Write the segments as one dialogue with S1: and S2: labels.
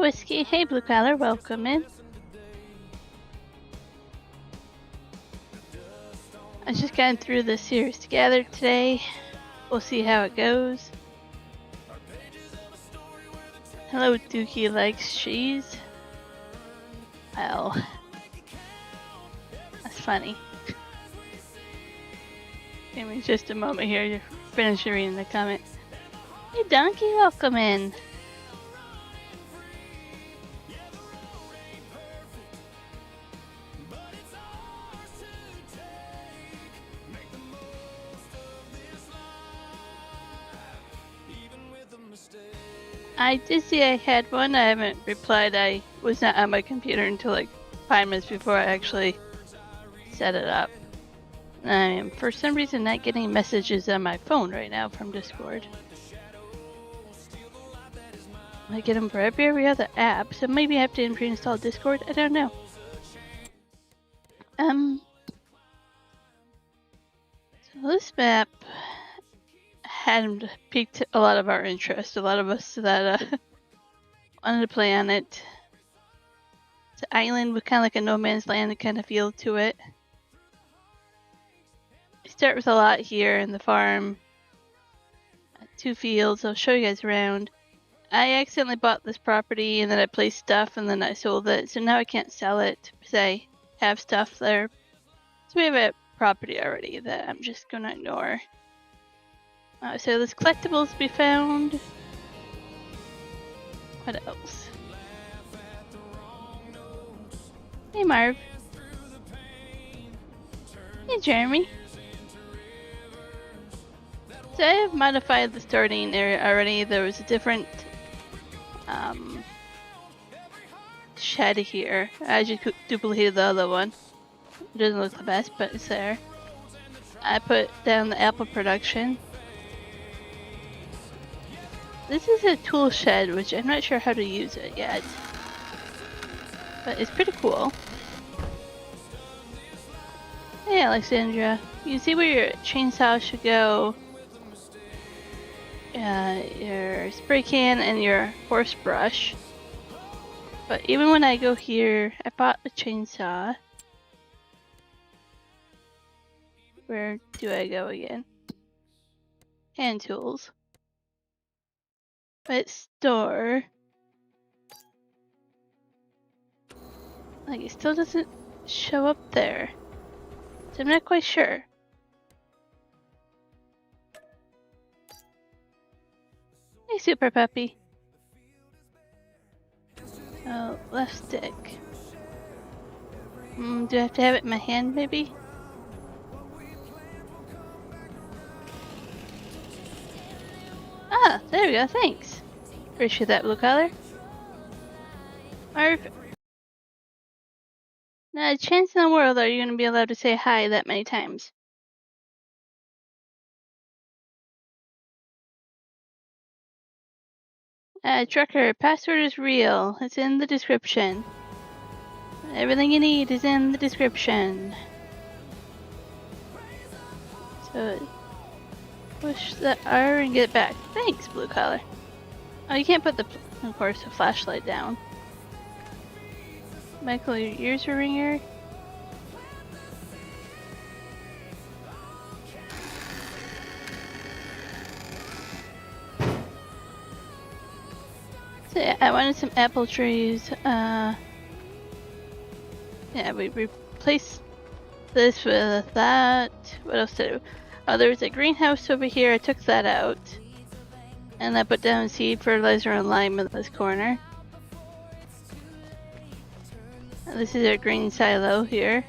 S1: Whiskey. Hey, Blue Collar. Welcome in. I just got through the series together today. We'll see how it goes. Hello, Dookie likes cheese. Well, that's funny. Give me just a moment here to finish reading the comment. Hey, Donkey, welcome in. I did see I had one. I haven't replied. I was not on my computer until like 5 minutes before I actually set it up. I am for some reason not getting messages on my phone right now from Discord. I get them for every other app, so maybe I have to reinstall Discord. I don't know. So this map had piqued a lot of our interest. A lot of us that wanted to play on it. It's an island with kind of like a no man's land kind of feel to it. We start with a lot here in the farm. 2 fields. I'll show you guys around. I accidentally bought this property and then I placed stuff and then I sold it. So now I can't sell it because I have stuff there. So we have a property already that I'm just going to ignore. So there's collectibles to be found. What else? Hey Marv. Hey Jeremy. So I have modified the starting area already. There was a different shed here. I just duplicated the other one. It doesn't look the best, but it's there. I put down the apple production. This is a tool shed, which I'm not sure how to use it yet. But it's pretty cool. Hey Alexandra, you see where your chainsaw should go, your spray can, and your horse brush. But even when I go here, I bought a chainsaw. Where do I go again? Hand tools. But store. Like it still doesn't show up there. So I'm not quite sure. Hey Super Puppy. Oh, left stick. Do I have to have it in my hand maybe? Ah, there we go, thanks. Appreciate that, Blue Collar. Marv. Not a chance in the world are you going to be allowed to say hi that many times. Trucker, password is real. It's in the description. Everything you need is in the description. So, push the R and get it back. Thanks, Blue Collar. Oh, you can't put the, of course, the flashlight down. Michael, your ears are ringing. So yeah, I wanted some apple trees. Yeah, we replaced this with that. What else did I do? Oh, there was a greenhouse over here. I took that out. And I put down seed, fertilizer, and lime in this corner. And this is our green silo here.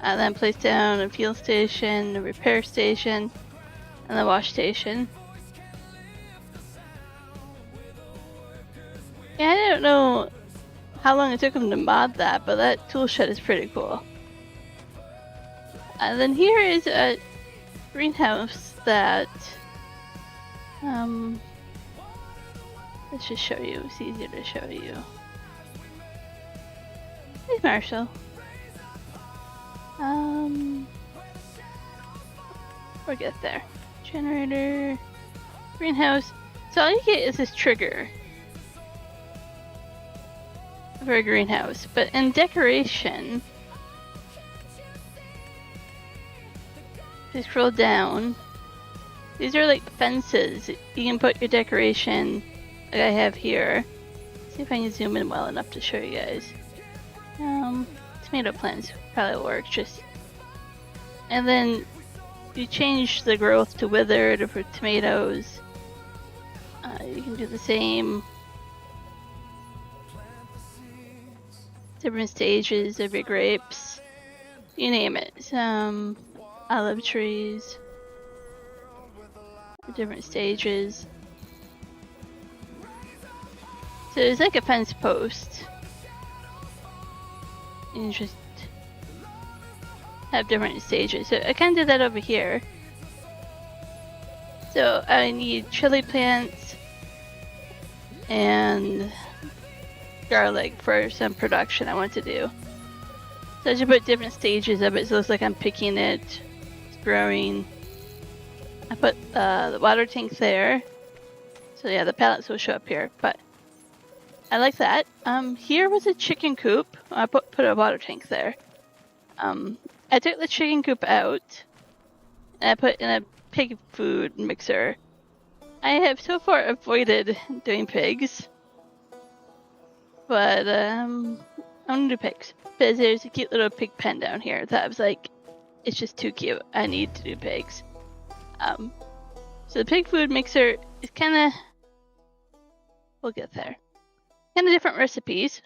S1: I then placed down a fuel station, a repair station, and a wash station. Yeah, I don't know how long it took them to mod that, but that tool shed is pretty cool. And then here is a greenhouse that, let's just show you, it's easier to show you. Hey Marshall. We'll get there. Generator, greenhouse. So all you get is this trigger for a greenhouse, but in decoration, if you scroll down, these are like fences. You can put your decoration like I have here. See if I can zoom in well enough to show you guys. Tomato plants probably work, and then you change the growth to withered for tomatoes. You can do the same. Different stages of your grapes. You name it. Some olive trees. Different stages. So it's like a fence post. You just have different stages. So I can do that over here. So I need chili plants and garlic for some production I want to do. So I just put different stages of it so it looks like I'm picking it, it's growing. I put the water tank there. So yeah, the pallets will show up here, but I like that. Here was a chicken coop. I put a water tank there. I took the chicken coop out and I put in a pig food mixer. I have so far avoided doing pigs, but I'm gonna do pigs because there's a cute little pig pen down here that I was like, it's just too cute. I need to do pigs. So the pig food mixer is kind of, we'll get there. Kind of different recipes,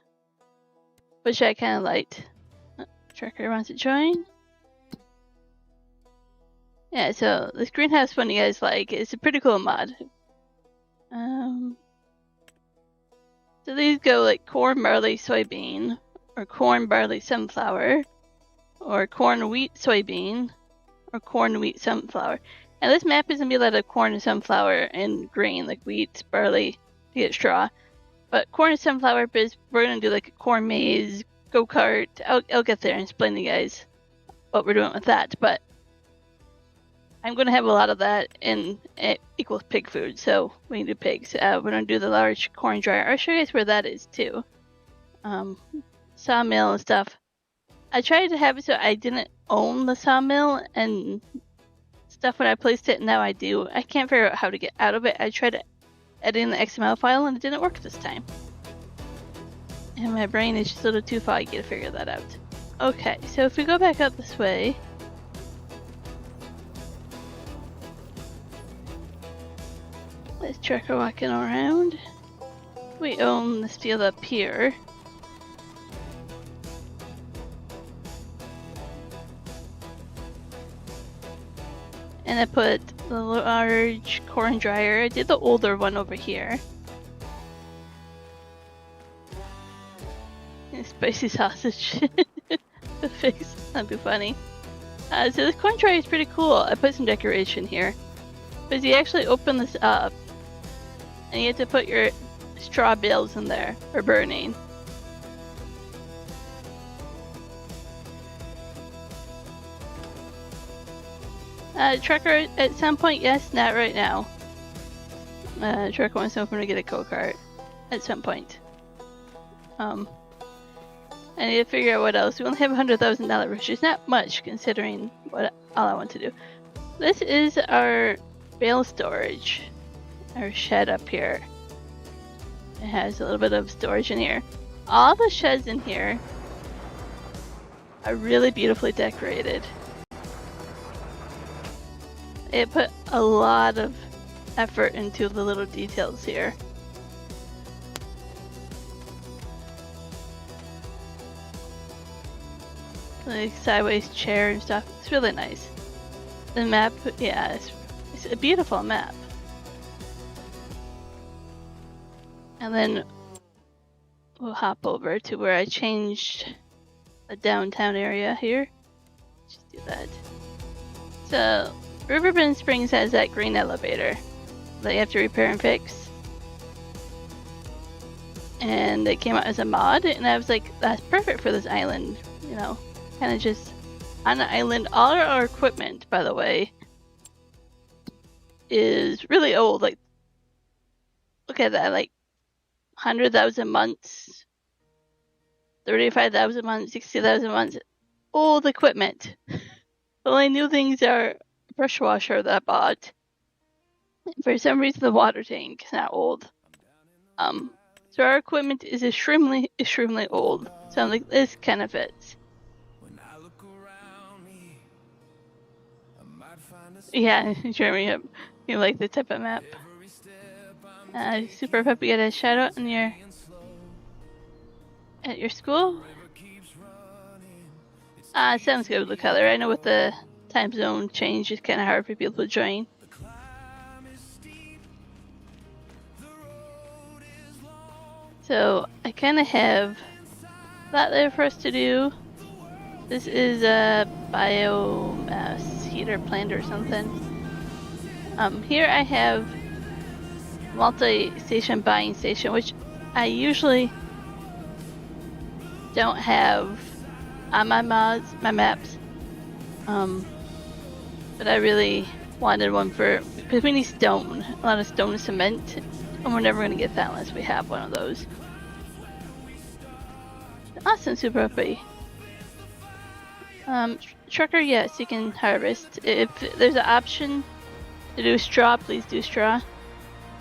S1: which I kind of liked. Tracker wants to join. Yeah, so this greenhouse one you guys like, it's a pretty cool mod. So these go like corn, barley, soybean, or corn, barley, sunflower, or corn, wheat, soybean, or corn, wheat, sunflower. And this map is gonna be a lot of corn and sunflower and grain, like wheat, barley, to get straw. But corn and sunflower, because we're gonna do like a corn maze, go-kart. I'll get there and explain to you guys what we're doing with that. But I'm gonna have a lot of that, and it equals pig food, so we can do pigs. We're gonna do the large corn dryer. I'll show you guys where that is too. Sawmill and stuff. I tried to have it so I didn't own the sawmill and stuff when I placed it. Now I do. I can't figure out how to get out of it. I tried to edit in the XML file and it didn't work this time. And my brain is just a little too foggy to figure that out. Okay, so if we go back up this way. Let's check her walking around. We own this field up here. And I put the large corn dryer. I did the older one over here. And spicy sausage. The face. That'd be funny. So this corn dryer is pretty cool. I put some decoration here. Because you actually open this up. And you have to put your straw bales in there for burning. Trucker, at some point, yes, not right now. Trucker wants to open to get a go-kart at some point. I need to figure out what else. We only have $100,000, which is not much considering what all I want to do. This is our bale storage, our shed up here. It has a little bit of storage in here. All the sheds in here are really beautifully decorated. It put a lot of effort into the little details here. Like sideways chair and stuff. It's really nice. The map, yeah, it's a beautiful map. And then we'll hop over to where I changed the downtown area here. Just do that. So Riverbend Springs has that green elevator that you have to repair and fix. And it came out as a mod, and I was like, that's perfect for this island, you know, kind of just on an island. All our equipment, by the way, is really old. Like look at that, like 100,000 months, 35,000 months, 60,000 months. Old equipment. The only new things are a brush washer that I bought. For some reason, the water tank is not old. So our equipment is extremely, extremely old. So I'm like, this kind of fits. Yeah, Jeremy, you like the type of map. Super Puppy, got a shout out in at your school? Sounds good, Blue Color. I know with the time zone change, it's kind of hard for people to join. So I kind of have that there for us to do. This is a biomass heater plant or something. Here I have multi-station buying station, which I usually don't have on my maps. But I really wanted one because we need stone, a lot of stone and cement, and we're never gonna get that unless we have one of those. Awesome, Super Puppy. Trucker, yes, you can harvest. If there's an option to do straw, please do straw.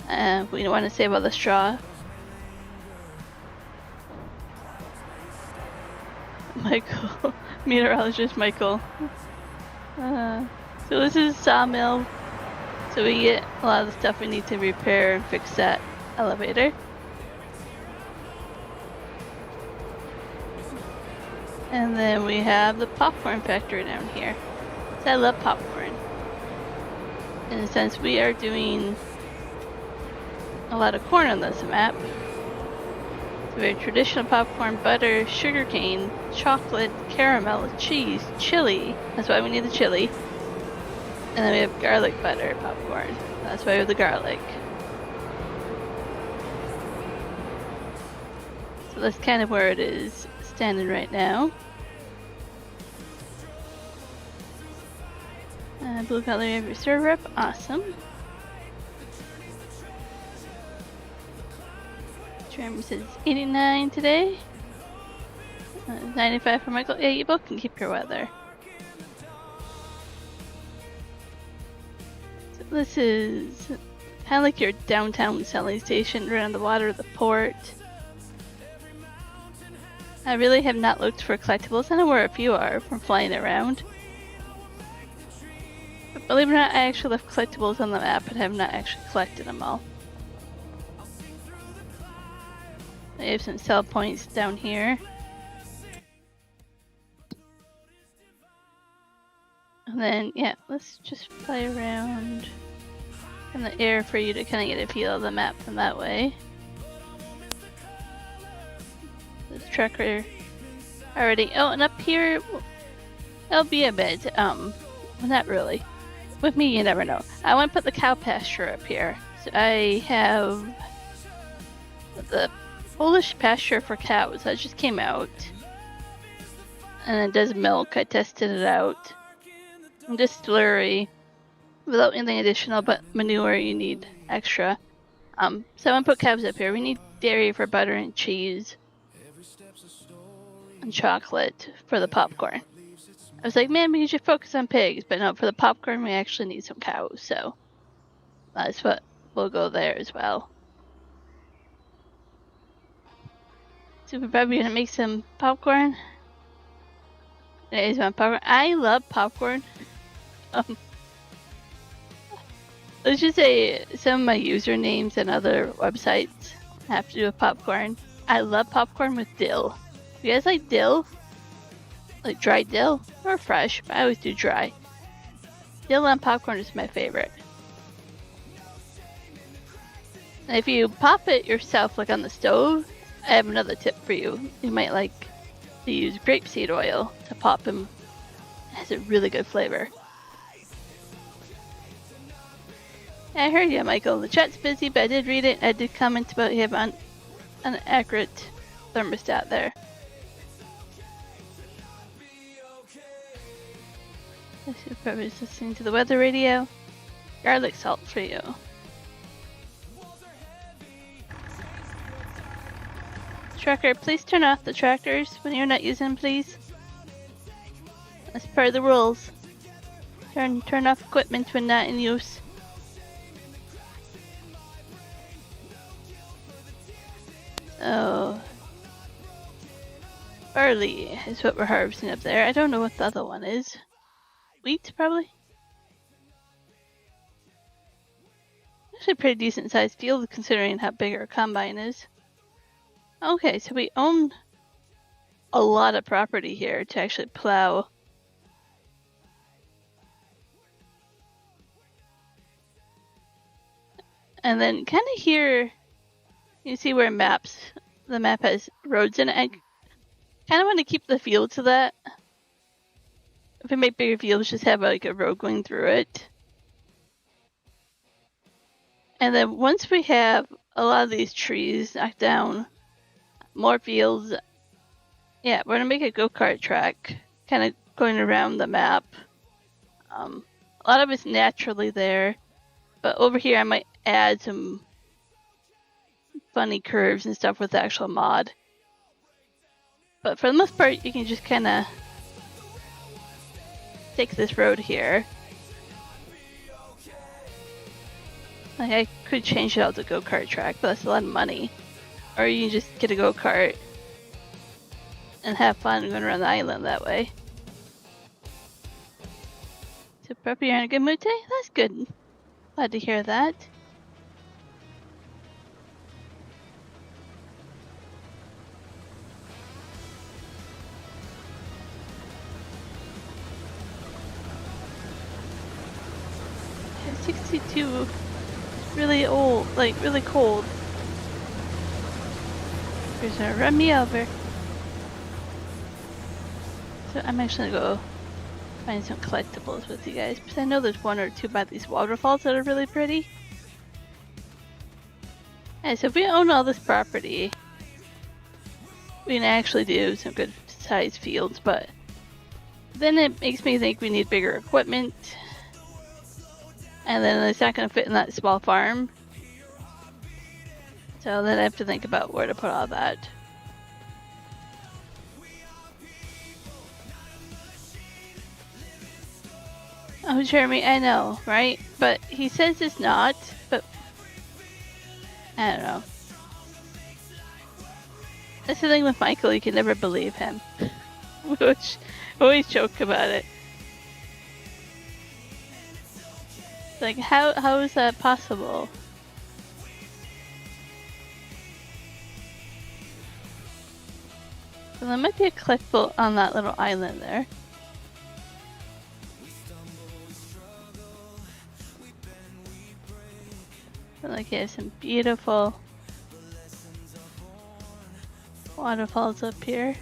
S1: We don't want to save all the straw. Michael, meteorologist Michael. So this is sawmill. So we get a lot of the stuff we need to repair and fix that elevator. And then we have the popcorn factory down here. So I love popcorn. And since we are doing a lot of corn on this map, so we have traditional popcorn, butter, sugarcane, chocolate, caramel, cheese, chili. That's why we need the chili. And then we have garlic butter popcorn. That's why we have the garlic. So that's kind of where it is standing right now. Blue color, you have your server up. Awesome. Jeremy says 89 today. 95 for Michael. Yeah, you both can keep your weather. So this is kind of like your downtown selling station right on the water of the port. I really have not looked for collectibles. I know where a few are from flying around. But believe it or not, I actually left collectibles on the map and have not actually collected them all. I have some sell points down here. And then, yeah, let's just fly around in the air for you to kind of get a feel of the map from that way. This trucker already. Oh, and up here, it'll be a bit. Well, not really. With me, you never know. I want to put the cow pasture up here. So I have the Polish pasture for cows that just came out, and it does milk. I tested it out. And distillery without anything additional, but manure you need extra. So I'm gonna put cows up here. We need dairy for butter and cheese and chocolate for the popcorn. I was like, man, we should focus on pigs, but no, for the popcorn we actually need some cows, so that's what we'll go there as well. Super Bob, you gonna make some popcorn? Today's my popcorn. I love popcorn. Let's just say some of my usernames and other websites have to do with popcorn. I love popcorn with dill. You guys like dill? Like dry dill or fresh? I always do dry. Dill on popcorn is my favorite. And if you pop it yourself, like on the stove, I have another tip for you. You might like to use grapeseed oil to pop them. It has a really good flavor. I heard you, Michael. The chat's busy, but I did read it. I did comment about you have an accurate thermostat there. I should probably just listen to the weather radio. Garlic salt for you. Trucker, please turn off the tractors when you're not using them, please. That's part of the rules. Turn off equipment when not in use. Oh. Barley is what we're harvesting up there. I don't know what the other one is. Wheat, probably? Actually a pretty decent sized field considering how big our combine is. Okay, so we own a lot of property here to actually plow. And then kind of here, you see where the map has roads in it. I kind of want to keep the field to that. If we make bigger fields, just have like a road going through it. And then once we have a lot of these trees knocked down, more fields, yeah, we're gonna make a go-kart track, kind of going around the map. A lot of it's naturally there, but over here I might add some funny curves and stuff with the actual mod. But for the most part, you can just kind of take this road here. Like I could change it out to go-kart track, but that's a lot of money. Or you can just get a go-kart and have fun going around the island that way. So Preppy, you're in a good mood today? That's good. Glad to hear that. Yeah, 62. Really old, like really cold. He's gonna run me over. So I'm actually gonna go find some collectibles with you guys because I know there's one or two by these waterfalls that are really pretty. And so if we own all this property, we can actually do some good sized fields, but then it makes me think we need bigger equipment. And then it's not going to fit in that small farm. So then I have to think about where to put all that. Oh, Jeremy, I know, right? But he says it's not, but I don't know. That's the thing with Michael, you can never believe him. We always joke about it. Like, how is that possible? So there might be a collectible on that little island there. But like, yeah, some beautiful waterfalls up here.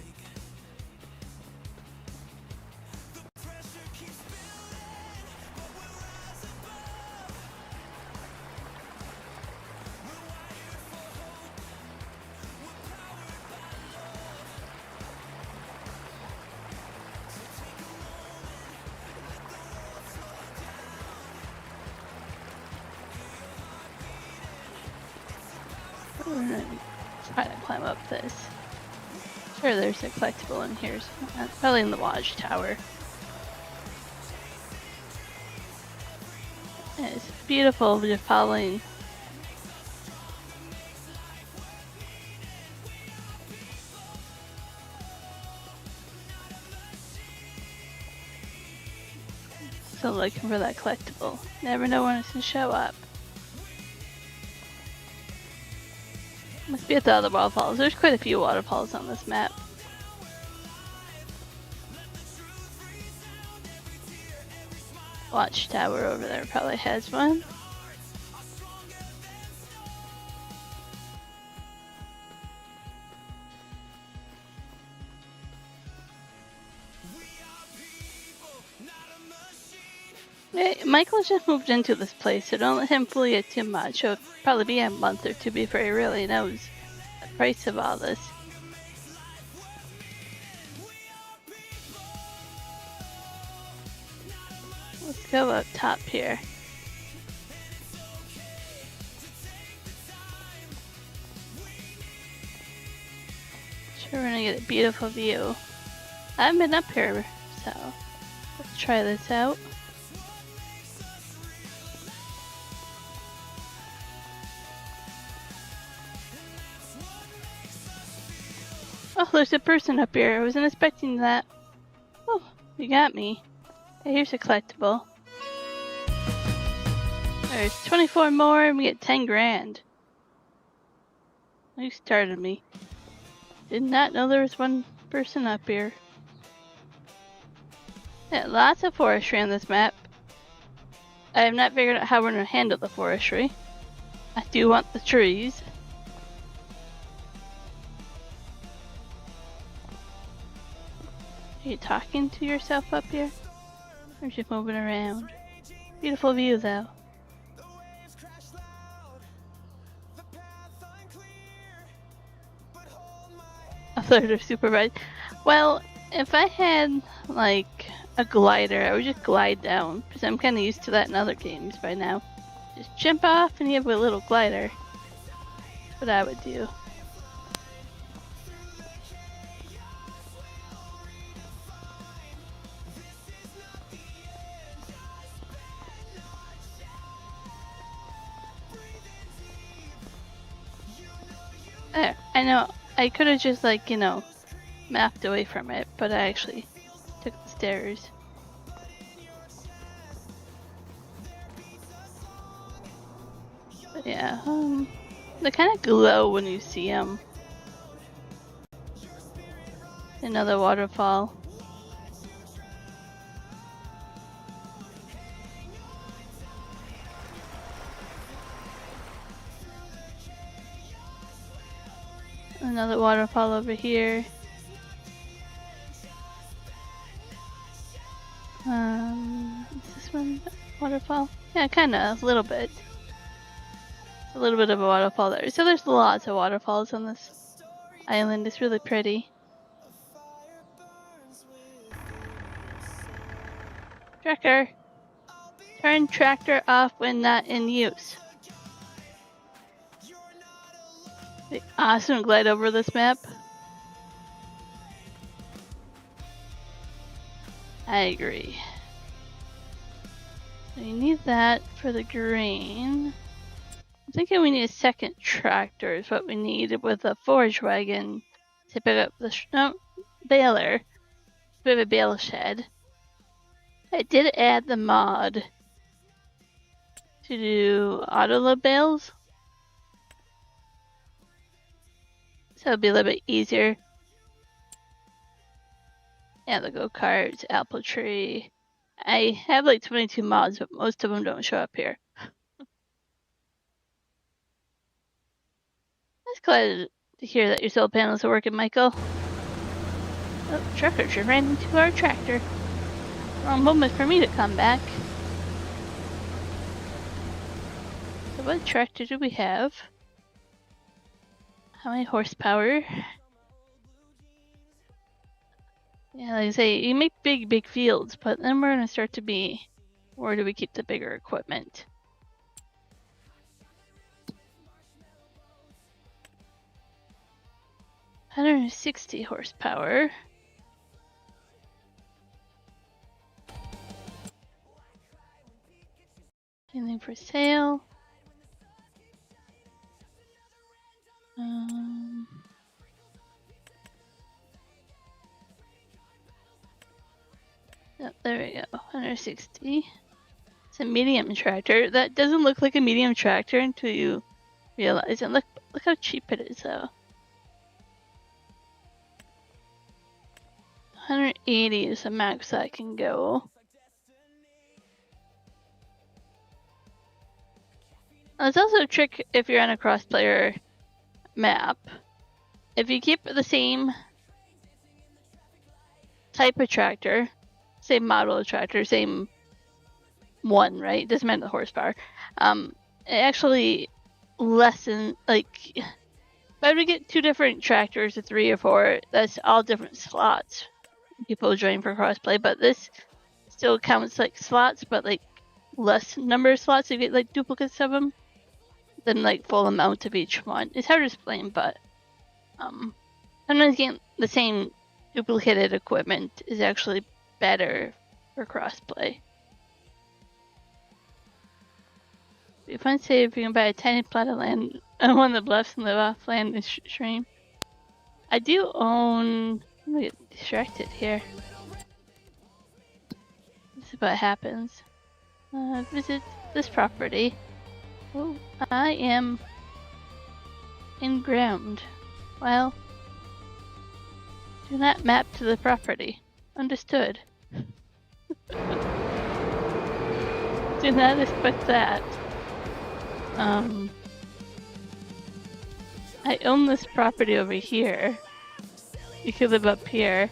S1: We're gonna try to climb up this. Sure, there's a collectible in here. Probably in the watchtower. Yeah, it's beautiful, just following. Still looking for that collectible. Never know when it's gonna show up. Must be at the other waterfalls. There's quite a few waterfalls on this map. Watchtower over there probably has one. Michael's just moved into this place, so don't let him fool you too much. It'll probably be a month or two before he really knows the price of all this. Let's go up top here. We're gonna get a beautiful view. I haven't been up here, so let's try this out. Oh, there's a person up here. I wasn't expecting that. Oh, you got me. Hey, here's a collectible. There's 24 more and we get 10 grand. You started me. Did not know there was one person up here. Yeah, lots of forestry on this map. I have not figured out how we're going to handle the forestry. I do want the trees. Are you talking to yourself up here? Or just moving around? Beautiful view though. A third of supervised. Well, if I had like a glider, I would just glide down because I'm kind of used to that in other games by now. Just jump off and you have a little glider. That's what I would do. There, I know. I could have just like, mapped away from it, but I actually took the stairs. But yeah, they kind of glow when you see them. Another waterfall. Another waterfall over here. Is this one waterfall? Yeah, kinda, a little bit. A little bit of a waterfall there. So there's lots of waterfalls on this island. It's really pretty. Tractor! Turn tractor off when not in use. The awesome glide over this map. I agree. So you need that for the green. I'm thinking we need a second tractor is what we need with a forage wagon to pick up the baler. We have a bale shed. I did add the mod to do auto load bales. So it'll be a little bit easier. Yeah, the go-kart, apple tree. I have like 22 mods, but most of them don't show up here. I was glad to hear that your solar panels are working, Michael. Oh, trucker just ran into our tractor. Wrong moment for me to come back. So what tractor do we have? How many horsepower? Yeah, like I say, you make big fields, but then we're gonna start to be, where do we keep the bigger equipment? $160 horsepower. Anything for sale? Oh, there we go, 160. It's a medium tractor. That doesn't look like a medium tractor until you realize it. Look how cheap it is though. 180 is the max I can go. There's also a trick if you're on a cross-player map. If you keep the same type of tractor, same model of tractor, same one, right? Doesn't matter the horsepower. It actually lessen, like, if I would get 2 different tractors or 3 or 4, that's all different slots. People join for crossplay, but this still counts like slots, but like less number of slots. You get like duplicates of them than like full amount of each one. It's hard to explain, but sometimes you can't the same duplicated equipment is actually better for crossplay. If I say if you can buy a tiny plot of land on one of the bluffs and live off land and stream. I do own. I'm gonna get distracted here. This is what happens. Visit this property. Oh, I am in ground. Well, do not map to the property. Understood. Do not expect that. I own this property over here. You could live up here.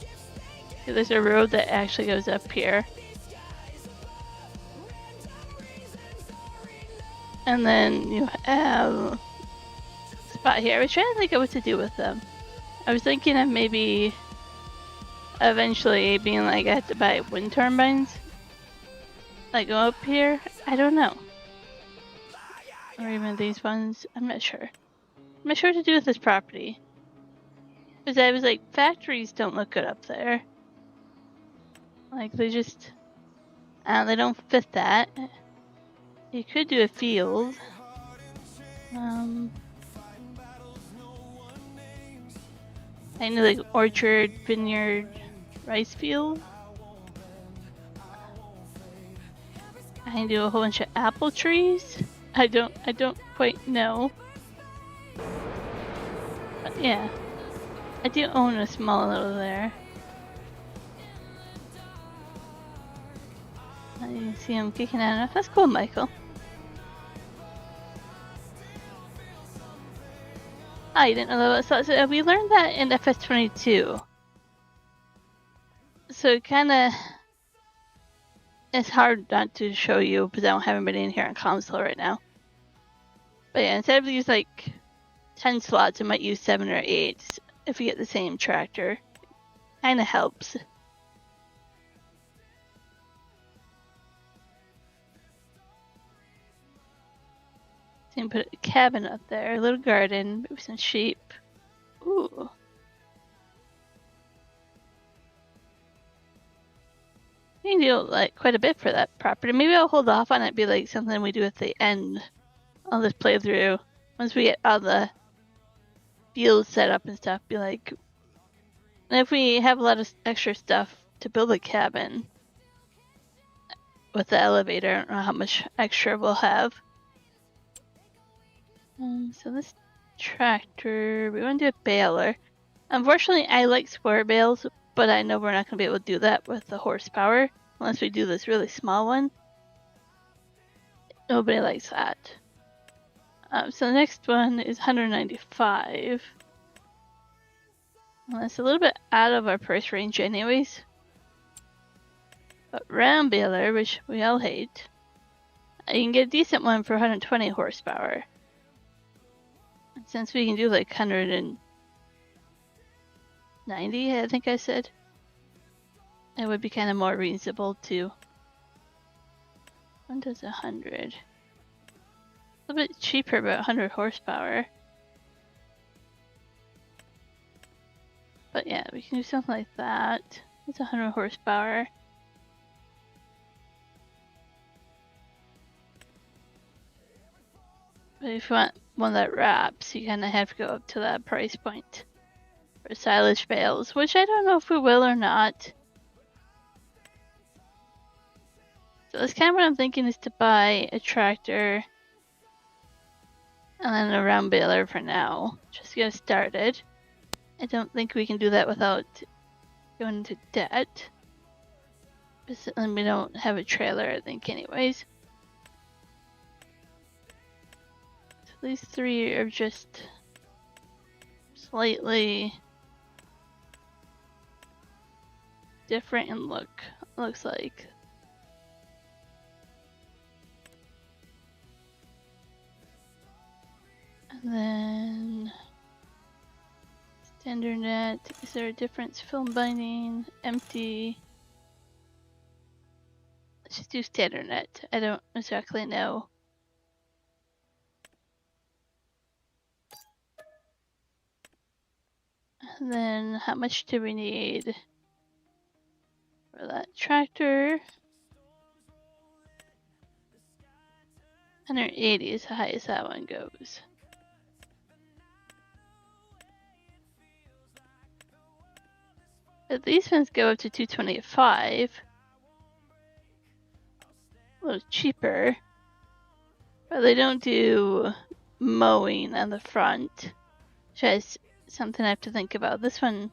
S1: There's a road that actually goes up here. And then you have a spot here. I was trying to think of what to do with them. I was thinking of maybe eventually being like I have to buy wind turbines. Like go up here? I don't know. Or even these ones. I'm not sure. I'm not sure what to do with this property. Because I was like, factories don't look good up there. Like they just, they don't fit that. You could do a field. I know like orchard, vineyard, rice field. I can do a whole bunch of apple trees. I don't quite know. But yeah. I do own a small little there. You can see him kicking out enough. That's cool, Michael. Oh, you didn't know that? So we learned that in FS22. So it kinda... It's hard not to show you because I don't have anybody in here on console right now. But yeah, instead of use like 10 slots, I might use 7 or 8 if we get the same tractor. Kinda helps. So you can put a cabin up there, a little garden, maybe some sheep. Ooh. You can do like quite a bit for that property. Maybe I'll hold off on it, be like something we do at the end of this playthrough. Once we get all the fields set up and stuff, be like, and if we have a lot of extra stuff to build a cabin with the elevator, I don't know how much extra we'll have. So this tractor, we want to do a baler. Unfortunately, I like square bales, but I know we're not going to be able to do that with the horsepower unless we do this really small one. Nobody likes that. So the next one is 195. Well, that's a little bit out of our price range anyways. But round baler, which we all hate, you can get a decent one for 120 horsepower. And since we can do like 190, I think I said, it would be kind of more reasonable to. One does 100. A little bit cheaper, but 100 horsepower. But yeah, we can do something like that. It's 100 horsepower. But if you want one that wraps, you kind of have to go up to that price point for silage bales, which I don't know if we will or not. So that's kind of what I'm thinking, is to buy a tractor and then a round baler for now, just to get us started. I don't think we can do that without going into debt. And we don't have a trailer, I think, anyways. So these three are just slightly different in look, looks like. And then standard net. Is there a difference? Film binding, empty. Let's just do standard net. I don't exactly know. And then how much do we need for that tractor? 180 is the highest that one goes. But these ones go up to 225. A little cheaper. But they don't do mowing on the front. Which is something I have to think about. This one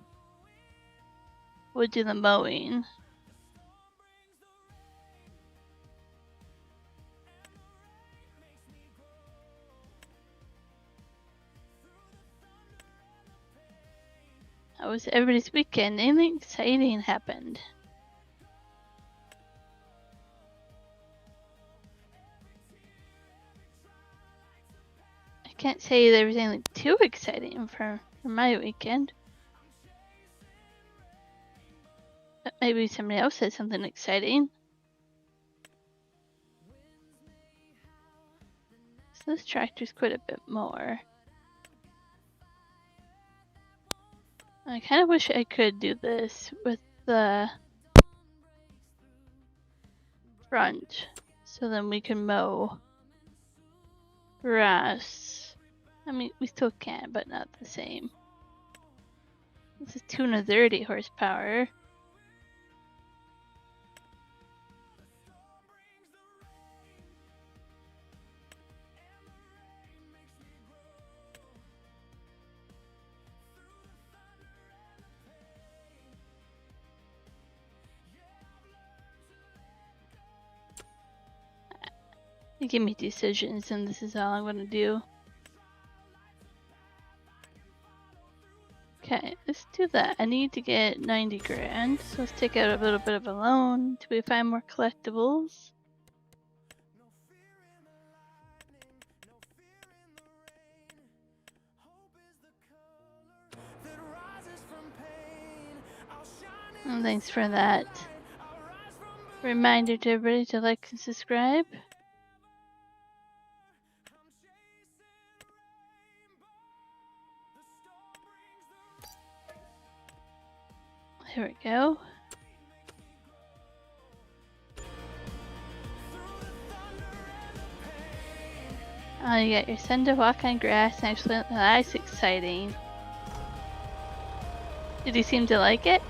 S1: would do the mowing. How was everybody's weekend? Anything exciting happened? I can't say there was anything too exciting for my weekend. But maybe somebody else said something exciting. So this tractor's quite a bit more. I kind of wish I could do this with the front, so then we can mow grass. I mean, we still can, but not the same. This is 230 horsepower. You give me decisions, and this is all I'm going to do. Okay, let's do that. I need to get 90 grand, so let's take out a little bit of a loan till we find more collectibles. And thanks for that reminder to everybody to like and subscribe. Here we go. Oh, you got your son to walk on grass. Actually, that's exciting. Did he seem to like it?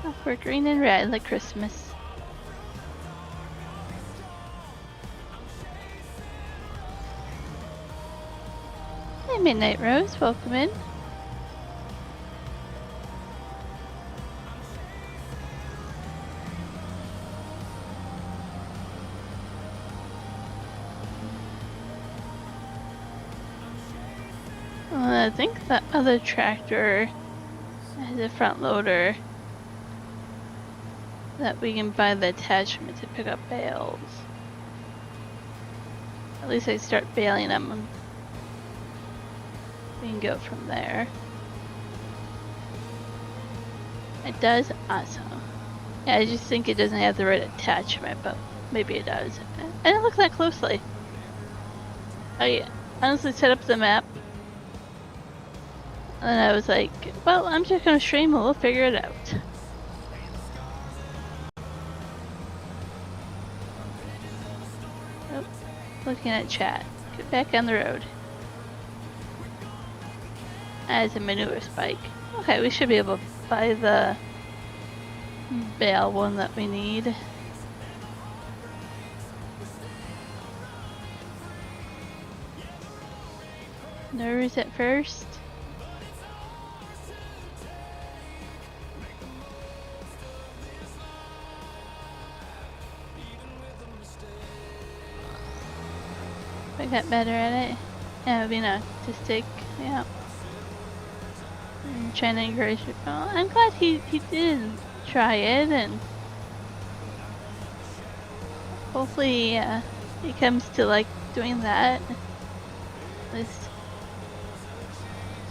S1: Oh, we're green and red like Christmas. Hey, Midnight Rose, welcome in. I think the other tractor has a front loader that we can buy the attachment to pick up bales. At least I start baling them and we can go from there. It does? Awesome. Yeah, I just think it doesn't have the right attachment, but maybe it does. I didn't look that closely. I honestly set up the map. And I was like, well, I'm just gonna stream and we'll figure it out. Oh, looking at chat. Get back on the road. As a manure spike. Okay, we should be able to buy the bale one that we need. Nerves at first. I got better at it. Yeah, being autistic. Yeah. I'm trying to encourage people. I'm glad he did try it, and hopefully he comes to like doing that. There's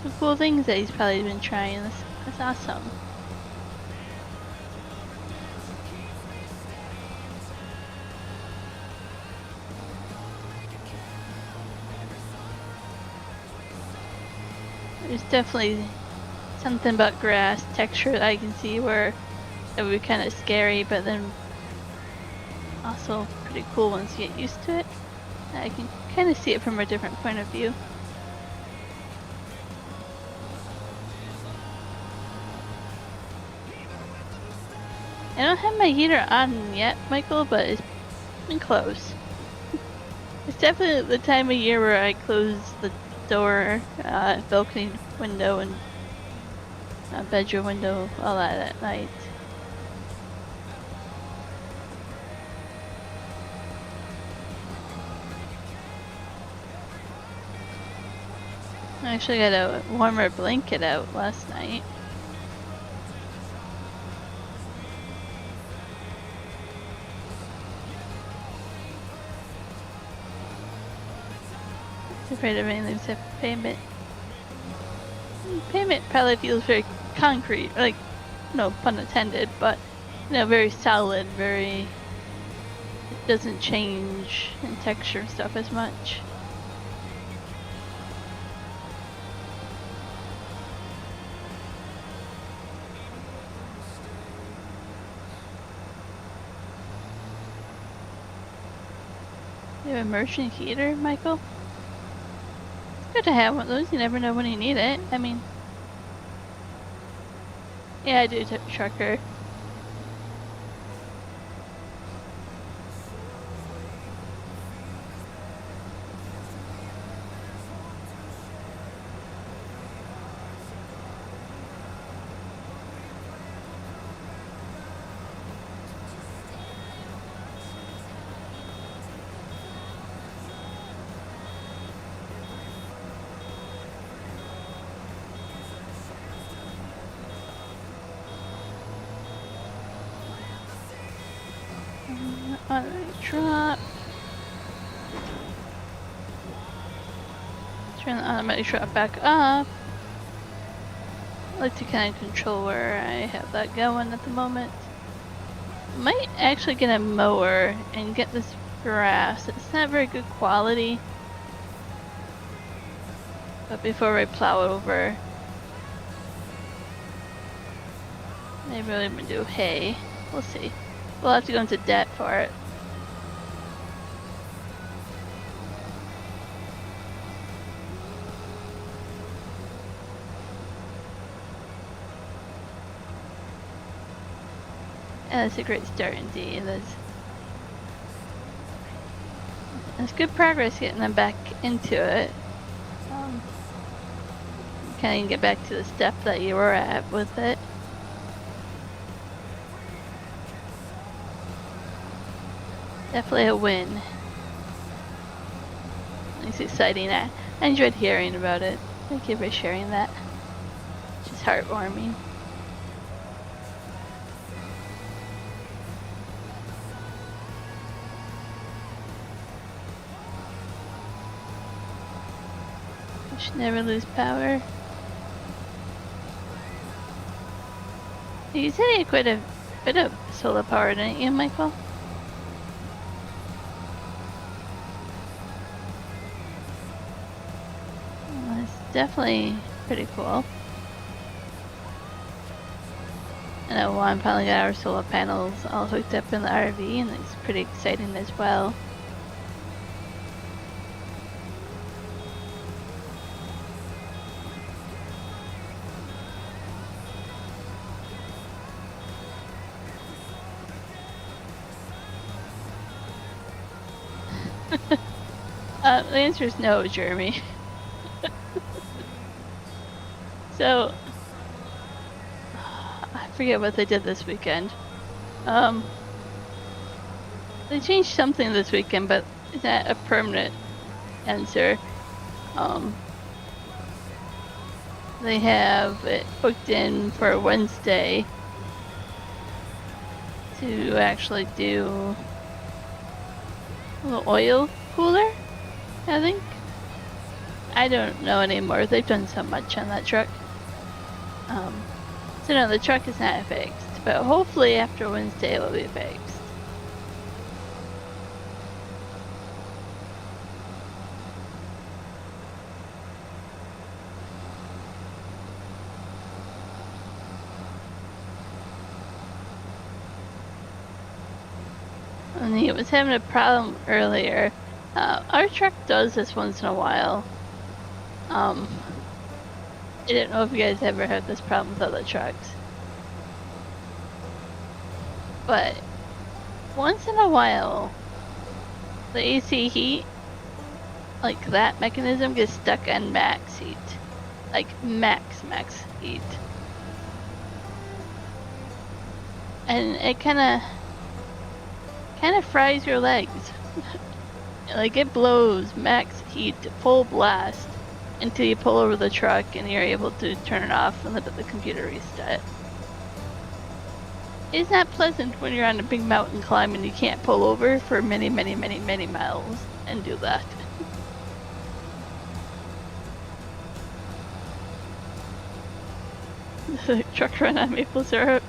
S1: some cool things that he's probably been trying. That's awesome. there's definitely something about grass texture that I can see where it would be kind of scary, but then also pretty cool once you get used to it. I can kind of see it from a different point of view. I don't have my heater on yet, Michael, but it's been close. It's definitely the time of year where I close the door, balcony window, and bedroom window all that at night. I actually got a warmer blanket out last night. Afraid of anything except pavement. Pavement probably feels very concrete, like, no pun intended, but very solid, very. It doesn't change in texture and stuff as much. You have a immersion heater, Michael? Good to have one of those. You never know when you need it. I mean, yeah, I do trucker. Automatic drop. Turn the automatic drop back up. I like to kind of control where I have that going at the moment. Might actually get a mower and get this grass. It's not very good quality. But before I plow it over, maybe I'll even do hay. We'll see. We'll have to go into debt for it. Yeah, that's a great start indeed. That's good progress getting them back into it. Kind of get back to the step that you were at with it. Definitely a win. It's exciting. I enjoyed hearing about it. Thank you for sharing that. It's just heartwarming. You should never lose power. You said you had quite a bit of solar power, didn't you, Michael? Well, that's definitely pretty cool. I know Juan finally got our solar panels all hooked up in the RV, and it's pretty exciting as well. The answer is no, Jeremy. So, I forget what they did this weekend. They changed something this weekend, but it's not a permanent answer. They have it booked in for Wednesday to actually do a little oil cooler, I think. I don't know anymore. They've done so much on that truck. So no, the truck is not fixed, but hopefully after Wednesday it will be fixed. And he was having a problem earlier. Our truck does this once in a while. I don't know if you guys ever had this problem with other trucks. But once in a while, the AC heat, like that mechanism, gets stuck on max heat. Like max heat. And it kinda fries your legs. Like it blows max heat full blast until you pull over the truck and you're able to turn it off and let the computer restart. It's not pleasant when you're on a big mountain climb and you can't pull over for many miles and do that. The truck run on maple syrup.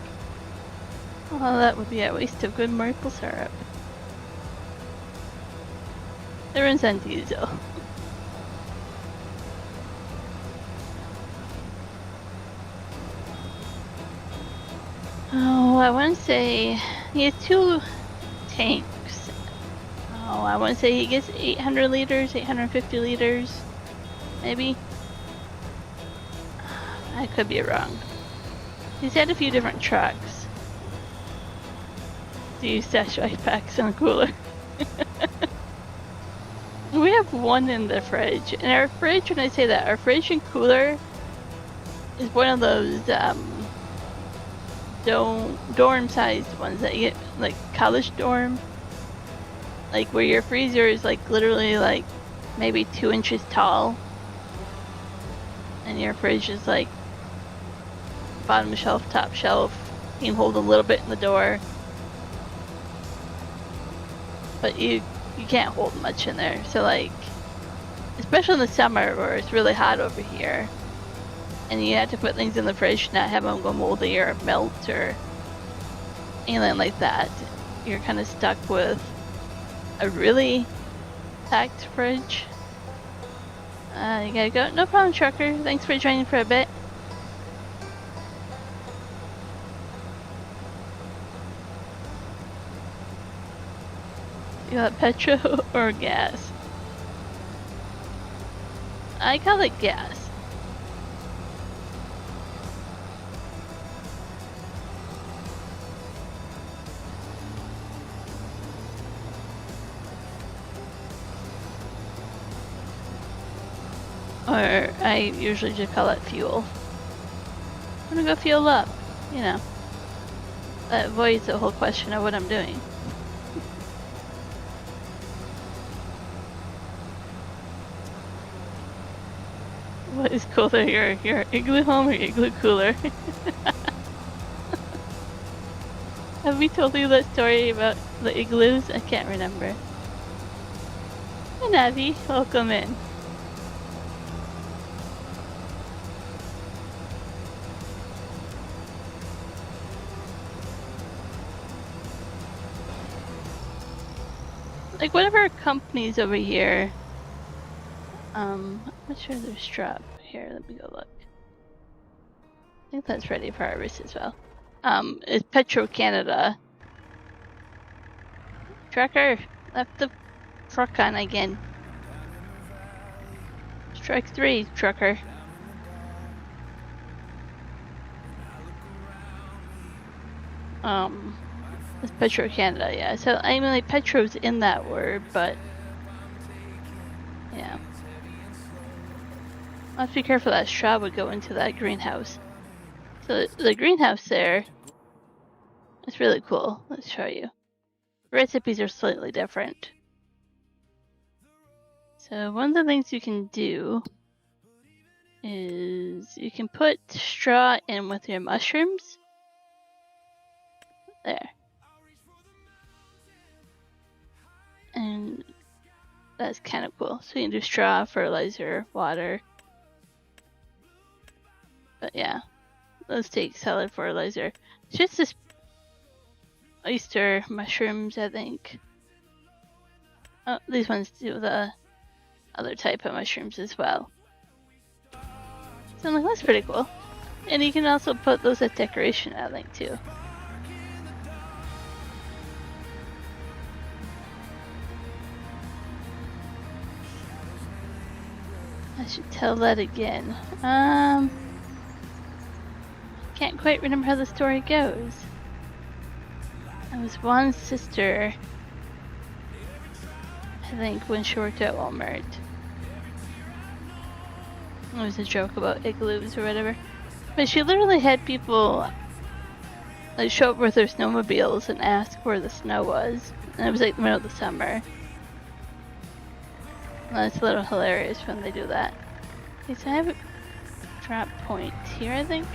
S1: Oh, that would be a waste of good maple syrup. It runs on diesel. Oh, I want to say he has 2 tanks. Oh, I want to say he gets 800 liters, 850 liters, maybe. I could be wrong. He's had a few different trucks. Do you stash ice packs in a cooler? We have one in the fridge, and our fridge, when I say that, our fridge and cooler is one of those dorm-sized ones that you get, like college dorm, like where your freezer is like literally like maybe 2 inches tall, and your fridge is like bottom shelf, top shelf. You can hold a little bit in the door, but you can't hold much in there. So like, especially in the summer where it's really hot over here, and you have to put things in the fridge, not have them go moldy or melt or anything like that, you're kind of stuck with a really packed fridge. You gotta go. No problem, trucker. Thanks for joining for a bit. You got petrol or gas? I call it gas. Or I usually just call it fuel. I'm gonna go fuel up, you know. That avoids the whole question of what I'm doing. What is cooler, your igloo home or your igloo cooler? Have we told you that story about the igloos? I can't remember. Hi Navi, welcome in. Like one of our companies over here, I'm not sure there's drop here. Let me go look. I think that's ready for harvest as well. It's Petro Canada. Trucker, left the truck on again. Strike 3, trucker. It's Petro Canada, yeah. So I mean, like Petro's in that word, but yeah. I have to be careful that straw would go into that greenhouse. So the greenhouse there, it's really cool. Let's show you. The recipes are slightly different. So one of the things you can do is you can put straw in with your mushrooms. There. And that's kind of cool. So you can do straw, fertilizer, water. But yeah, those take solid fertilizer. It's just this oyster mushrooms, I think. Oh, these ones do the other type of mushrooms as well. So I'm like, that's pretty cool. And you can also put those as decoration, I think, too. I should tell that again. Can't quite remember how the story goes. I was Juan's sister, I think, when she worked at Walmart. It was a joke about igloos or whatever. But she literally had people like show up with their snowmobiles and ask where the snow was. And it was like the middle of the summer. And that's a little hilarious when they do that. Okay, so I have a drop point here, I think.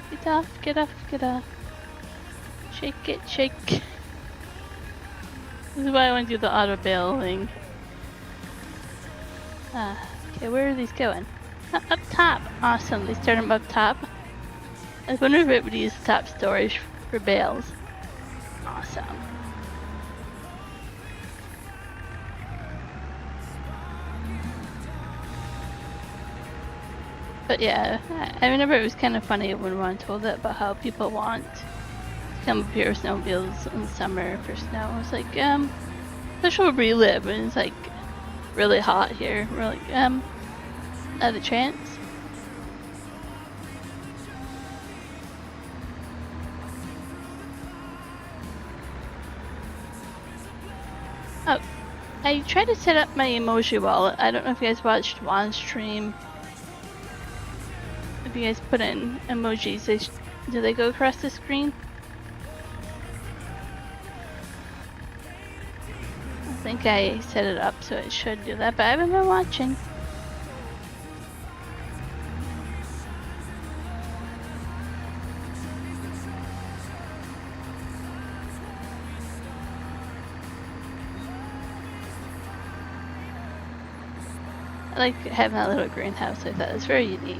S1: Get off, get off, get off. Shake it, shake. This is why I want to do the auto bailing. Okay, where are these going? Up top! Awesome, they start them up top. I wonder if it would use the top storage for bales. Awesome. But yeah, I remember it was kind of funny when Ron told it about how people want to come up here with snowmobiles in the summer for snow. I was like, especially where we live, and it's like really hot here. We're like, not a chance. Oh, I tried to set up my emoji wallet. I don't know if you guys watched Juan's stream. If you guys put in emojis, do they go across the screen? I think I set it up so it should do that, but I haven't been watching. I like having that little greenhouse. I thought it was very unique.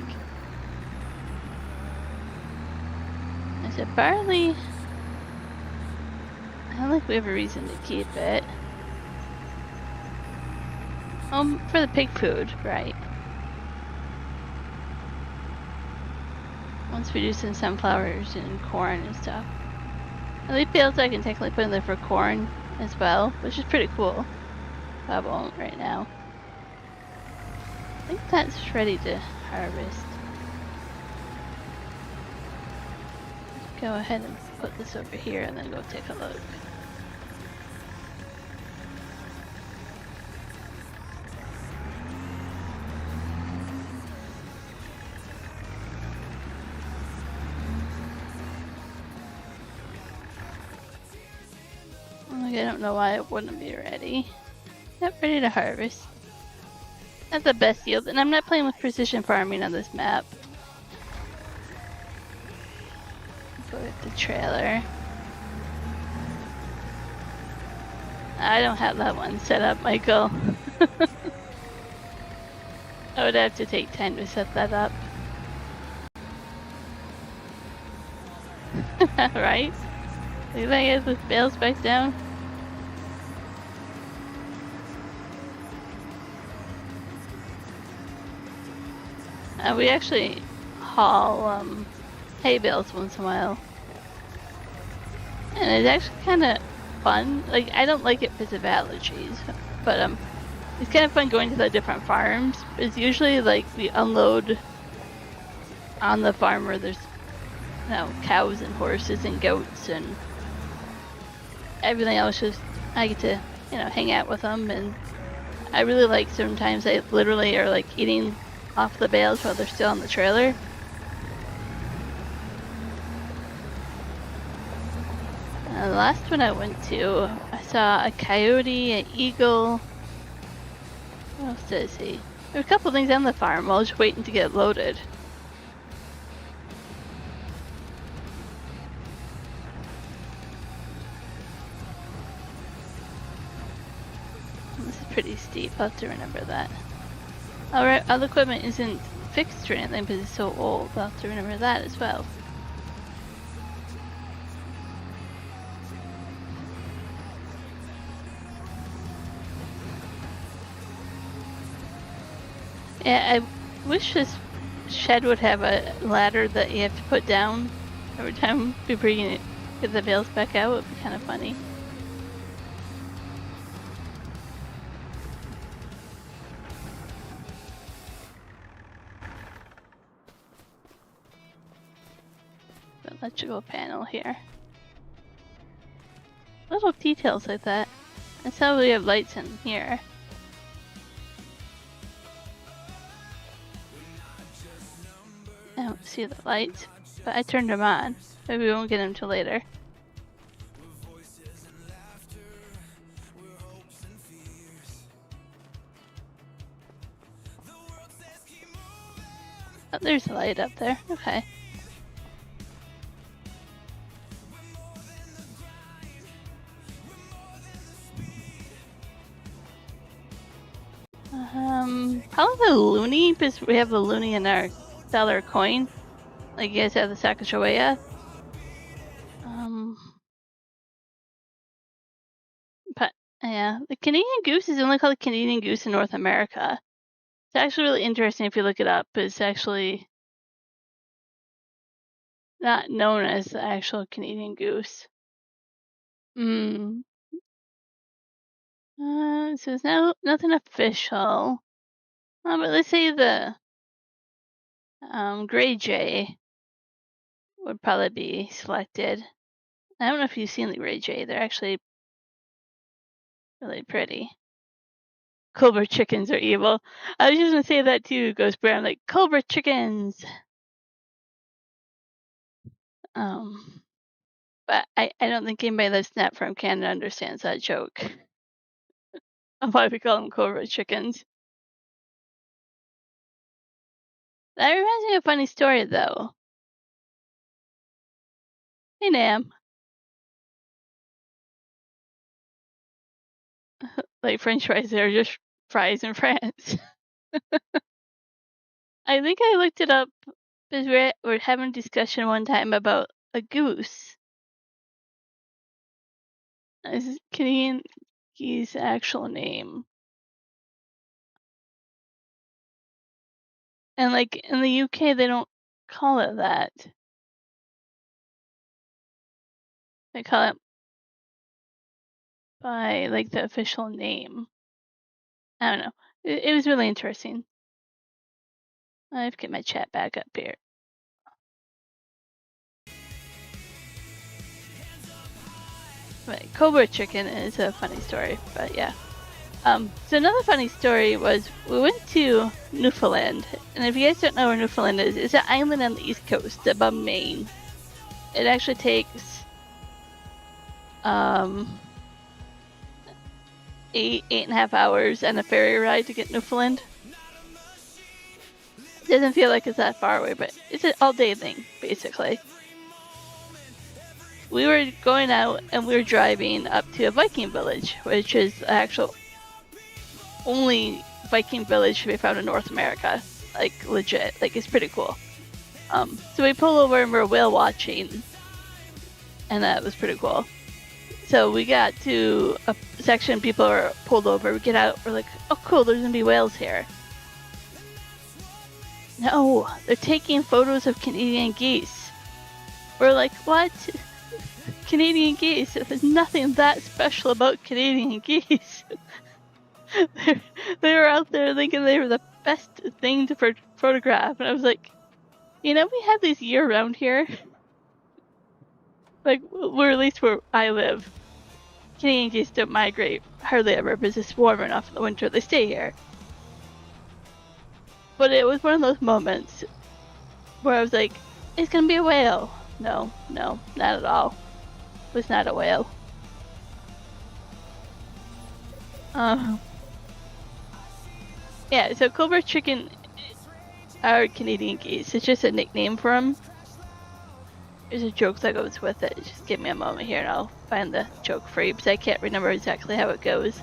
S1: I said barley. I don't think we have a reason to keep it. For the pig food, right? Once we do some sunflowers and corn and stuff. And leaf bales I can technically put in there for corn as well, which is pretty cool. But I won't right now. I think that's ready to harvest. Go ahead and put this over here and then go take a look. I don't know why it wouldn't be ready. Yep, ready to harvest. Not the best yield, and I'm not playing with precision farming on this map. Go with the trailer. I don't have that one set up, Michael. I would have to take time to set that up. Right? Look like I have the bales back down. We actually haul hay bales once in a while. And it's actually kind of fun. Like, I don't like it because of allergies, but it's kind of fun going to the different farms. It's usually like we unload on the farm where there's, you know, cows and horses and goats and everything else. Just I get to, you know, hang out with them, and I really like sometimes they literally are like eating off the bales while they're still on the trailer. The last one I went to, I saw a coyote, an eagle. What else did I see? There were a couple things on the farm while I was waiting to get loaded. This is pretty steep, I'll have to remember that. Alright, all the equipment isn't fixed or anything because it's so old, I'll have to remember that as well. Yeah, I wish this shed would have a ladder that you have to put down every time we bring it Get the veils back out would be kind of funny. Electrical panel here. Little details like that. That's how we have lights in here. I don't see the lights, but I turned them on. Maybe we won't get them till later. Oh, there's a light up there. Okay. Probably the loonie, because we have the loonie in our dollar coin. Like you guys have the Sacagawea. But yeah, the Canadian goose is only called the Canadian goose in North America. It's actually really interesting if you look it up. It's actually not known as the actual Canadian goose. So it's nothing official. But let's say the gray jay would probably be selected. I don't know if you've seen the gray jay. They're actually really pretty. Cobra chickens are evil. I was just gonna say that too, Ghost Brown. Like Cobra chickens. But I don't think anybody that's not from Canada understands that joke. Of why we call them Cobra chickens. That reminds me of a funny story, though. Hey, Nam. Like French fries, they're just fries in France. I think I looked it up because we're having a discussion one time about a goose. Is Canadian geese actual name? And like in the UK, they don't call it that. They call it by like the official name. I don't know. It was really interesting. I have to get my chat back up here. But Cobra chicken is a funny story, but yeah. So another funny story was we went to Newfoundland, and if you guys don't know where Newfoundland is, it's an island on the east coast above Maine. It actually takes 8.5 hours and a ferry ride to get Newfoundland. It doesn't feel like it's that far away, but it's an all-day thing, basically. We were going out and we were driving up to a Viking village, which is the actual only Viking village to be found in North America. Like, legit. Like, it's pretty cool. So we pull over and we're whale watching, and that was pretty cool. So we got to a section, people are pulled over, we get out, we're like, oh cool, there's gonna be whales here. No, they're taking photos of Canadian geese. We're like, what? Canadian geese? There's nothing that special about Canadian geese. They were out there thinking they were the best thing to photograph, and I was like, you know, we have these year-round here. Like, at least where I live, Canadian geese don't migrate hardly ever because it's warm enough in the winter. They stay here. But it was one of those moments where I was like, it's gonna be a whale. No, not at all. It was not a whale. Yeah, so Cobra chicken are Canadian geese. It's just a nickname for them. There's a joke that goes with it. Just give me a moment here and I'll find the joke for you because I can't remember exactly how it goes.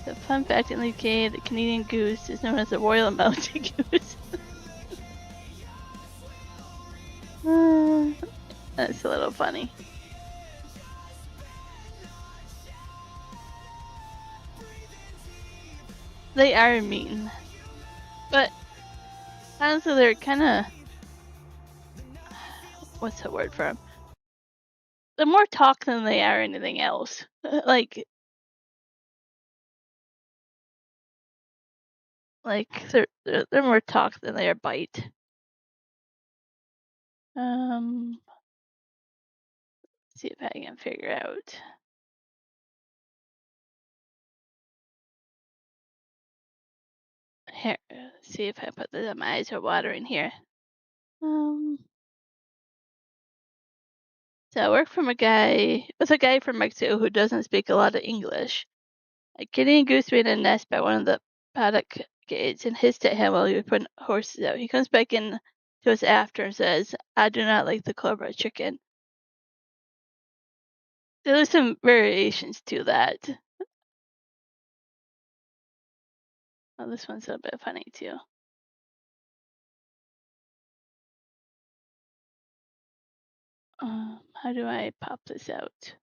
S1: The fun fact in the UK, the Canadian goose is known as the Royal Mountain Goose. That's a little funny. They are mean. But honestly, they're kind of, what's the word for them? They're more talk than they are anything else. They're more talk than they are bite. See if I can figure out. Here, see if I put this. My eyes are watering here. So I work with a guy from Mexico who doesn't speak a lot of English. A Canadian goose made a nest by one of the paddock gates and hissed at him while he was putting horses out. He comes back in to us after and says, "I do not like the cobra chicken." There's some variations to that. Oh, this one's a bit funny too. How do I pop this out?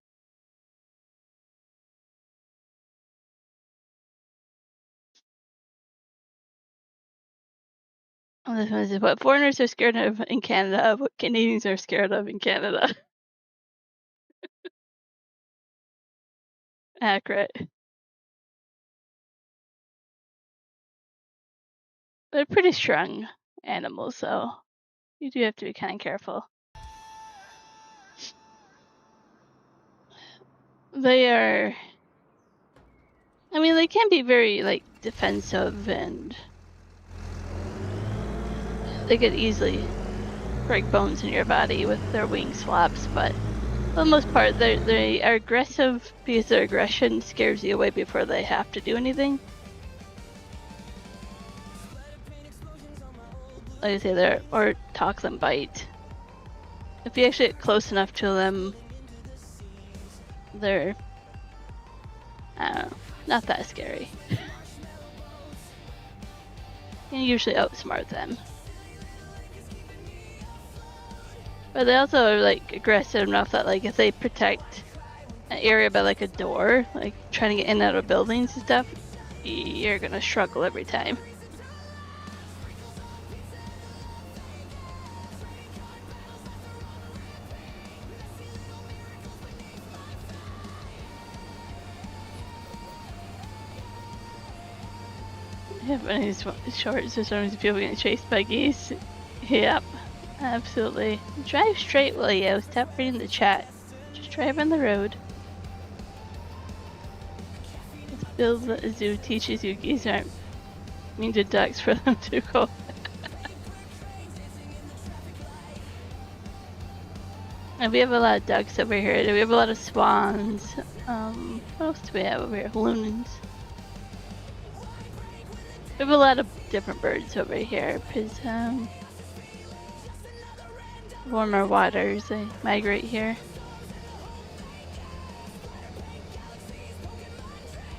S1: Oh, this one is what foreigners are scared of in Canada, what Canadians are scared of in Canada. Accurate. They're pretty strong animals, so you do have to be kind of careful. They are. I mean, they can be very defensive, and they could easily break bones in your body with their wing flaps. But for the most part, they are aggressive because their aggression scares you away before they have to do anything. Like I say, or talk them bite. If you actually get close enough to them, they're, I don't know, not that scary. You usually outsmart them. But they also are aggressive enough that if they protect an area by a door, trying to get in and out of buildings and stuff, you're gonna struggle every time. Yeah, but these shorts, there's always people getting chased by geese. Yep, absolutely. Drive straight, will you? Stop reading the chat. Just drive on the road. Let's build a zoo teaches you geese aren't mean to ducks for them to go. And we have a lot of ducks over here. We have a lot of swans. What else do we have over here? Loons. We have a lot of different birds over here because warmer waters, they migrate here.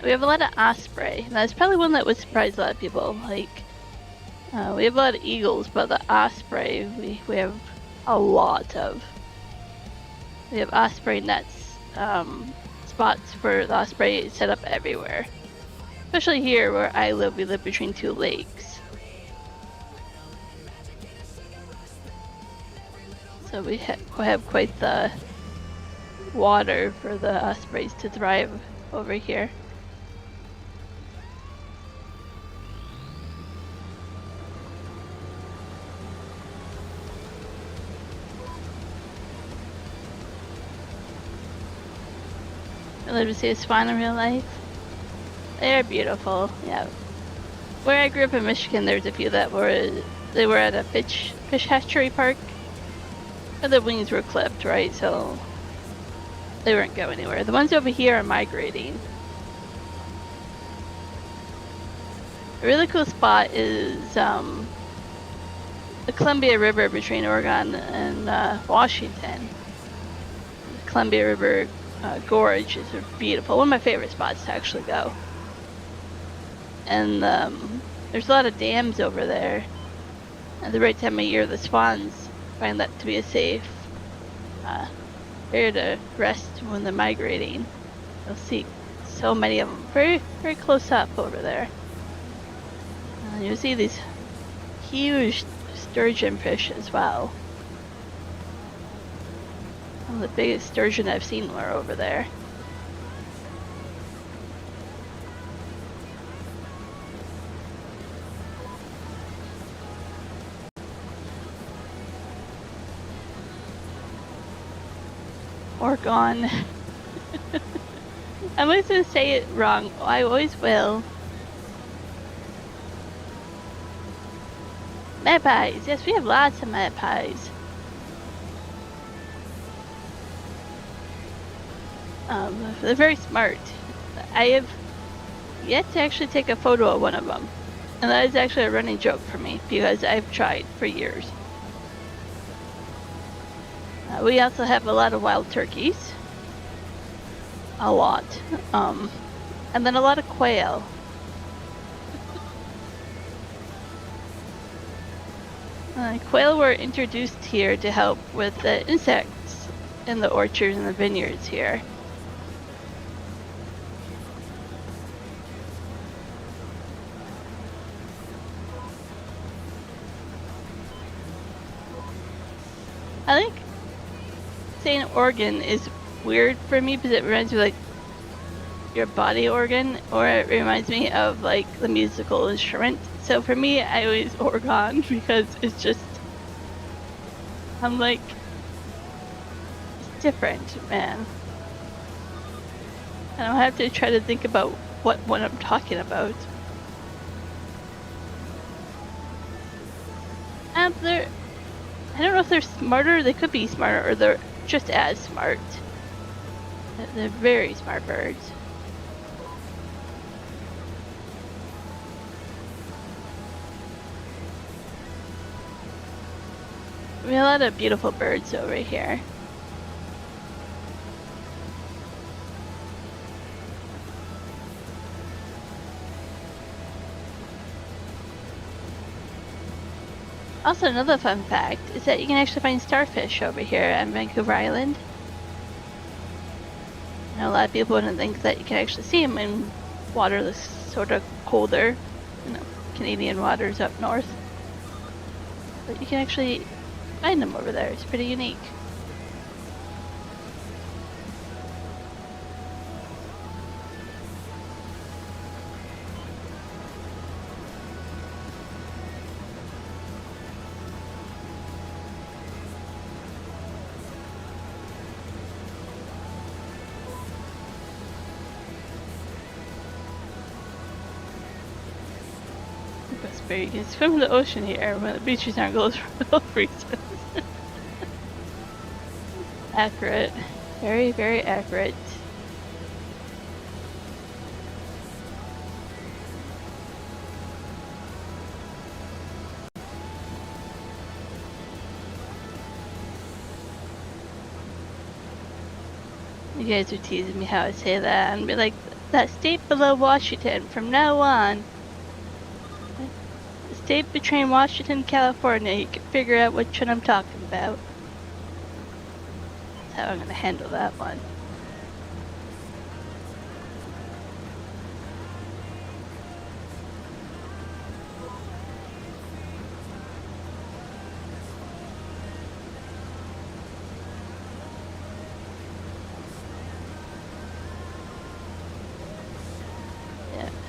S1: We have a lot of osprey. That's probably one that would surprise a lot of people. We have a lot of eagles, but the osprey we have a lot of. We have osprey nets, spots for the osprey set up everywhere. Especially here where I live, we live between two lakes. So we have quite the water for the ospreys to thrive over here. I love to see a swan in real life. They're beautiful, yeah. Where I grew up in Michigan, there's a few that were at a fish hatchery park, but the wings were clipped, right? So they weren't going anywhere. The ones over here are migrating. A really cool spot is the Columbia River between Oregon and Washington. The Columbia River Gorge is beautiful. One of my favorite spots to actually go. And there's a lot of dams over there. At the right time of year, the swans find that to be a safe area to rest when they're migrating. You'll see so many of them very, very close up over there. And you see these huge sturgeon fish as well. Some of the biggest sturgeon I've seen were over there. Or gone. I'm always going to say it wrong. I always will. Magpies. Yes, we have lots of magpies. They're very smart. I have yet to actually take a photo of one of them. And that is actually a running joke for me because I've tried for years. We also have a lot of wild turkeys. A lot. And then a lot of quail. Quail were introduced here to help with the insects in the orchards and the vineyards here. I think saying organ is weird for me because it reminds me of like your body organ, or it reminds me of like the musical instrument. So for me, I always organ because it's just, I'm like, it's different, man. I don't have to try to think about what one I'm talking about. And I don't know if they're smarter, they could be smarter, or they're just as smart. They're very smart birds. We have a lot of beautiful birds over here. Also, another fun fact is that you can actually find starfish over here on Vancouver Island. You know, a lot of people wouldn't think that you can actually see them in water that's sort of colder, you know, Canadian waters up north. But you can actually find them over there. It's pretty unique. You can swim in the ocean here when the beaches aren't closed for health reasons. Accurate. Very, very accurate. You guys are teasing me how I say that and be like, that state below Washington from now on. The state between Washington and California, you can figure out which one I'm talking about. That's how I'm going to handle that one.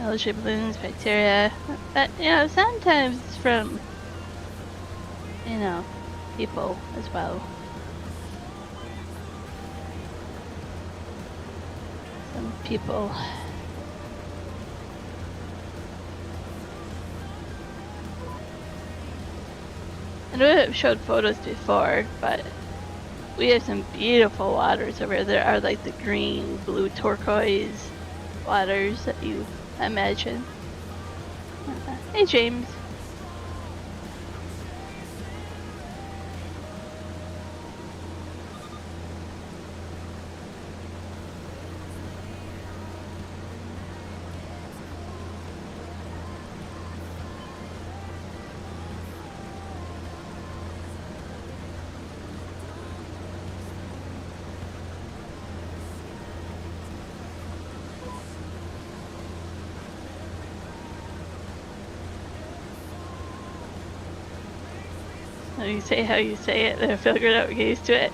S1: Algae balloons, bacteria, but you know, sometimes it's from, you know, people as well. Some people. I know I've showed photos before, but we have some beautiful waters over here. There are like the green, blue, turquoise waters that you imagine. Hey, James. You say how you say it, and I figured out, get used to it.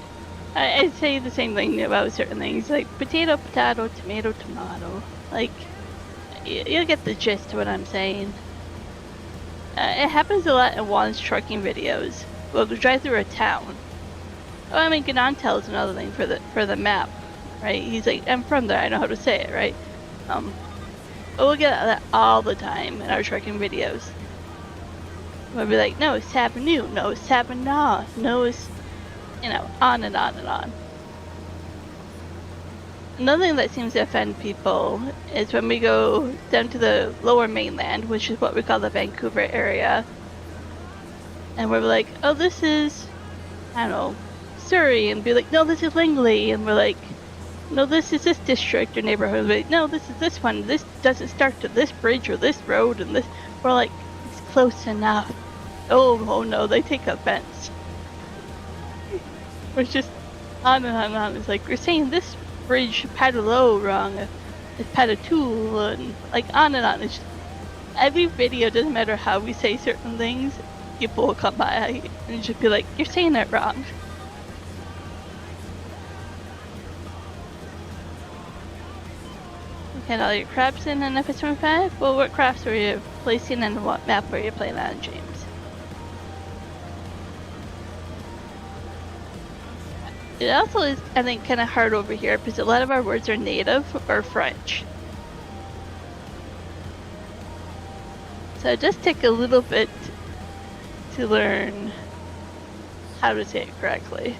S1: I say the same thing about certain things, like potato, potato, tomato, tomato. Like, you'll get the gist of what I'm saying. It happens a lot in Juan's trucking videos. We'll drive through a town. Oh, I mean, Ganontel is another thing for the map, right? He's like, I'm from there, I know how to say it, right? We'll get that all the time in our trucking videos. We'll be like, no, it's Sabinu, no, it's Sabina, no, it's, on and on and on. Another thing that seems to offend people is when we go down to the lower mainland, which is what we call the Vancouver area, and we're like, oh, this is, I don't know, Surrey, and be like, no, this is Langley, and we're like, no, this is this district or neighborhood, we're like, no, this is this one, this doesn't start to this bridge or this road, and this, we're like, it's close enough. Oh no, they take offense. We're just on and on and on. It's like, we're saying this bridge Padalo wrong, it's Padatul, and like on and on. It's just, every video, doesn't matter how we say certain things, people will come by and just be like, you're saying it wrong. Had all your crafts in FS25? Well, what crafts were you placing and what map were you playing on, James? It also is, I think, kind of hard over here because a lot of our words are native or French. So it does take a little bit to learn how to say it correctly.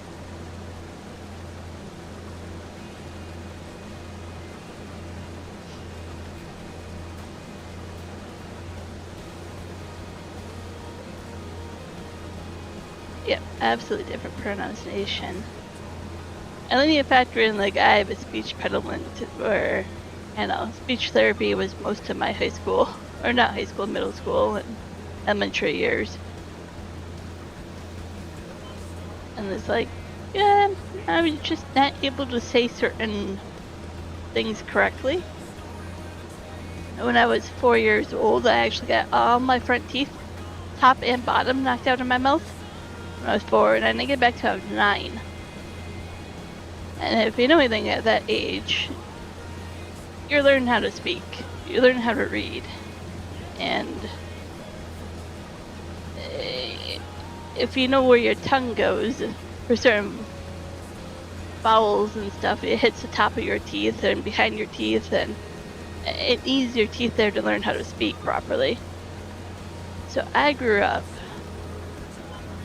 S1: Yep, absolutely different pronunciation. And then you factor in, like, I have a speech impediment where, speech therapy was most of my high school, or not high school, middle school, and elementary years. And it's like, yeah, I was just not able to say certain things correctly. When I was 4 years old, I actually got all my front teeth, top and bottom, knocked out of my mouth when I was 4, and I didn't get back till I was 9. And if you know anything at that age, you're learning how to speak, you're learning how to read, and if you know where your tongue goes for certain vowels and stuff, it hits the top of your teeth and behind your teeth, and it needs your teeth there to learn how to speak properly. So I grew up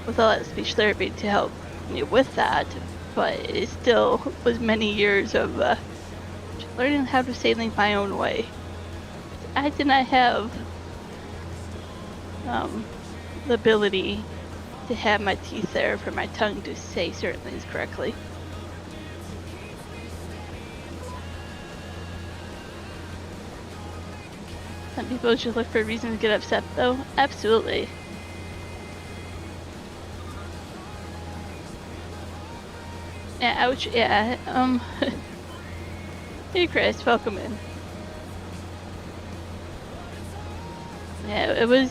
S1: with a lot of speech therapy to help me with that, but it still was many years of learning how to say things my own way. I did not have the ability to have my teeth there for my tongue to say certain things correctly. Some people just look for a reason to get upset, though. Absolutely. Yeah, ouch, yeah, Hey Chris, welcome in. Yeah, it was,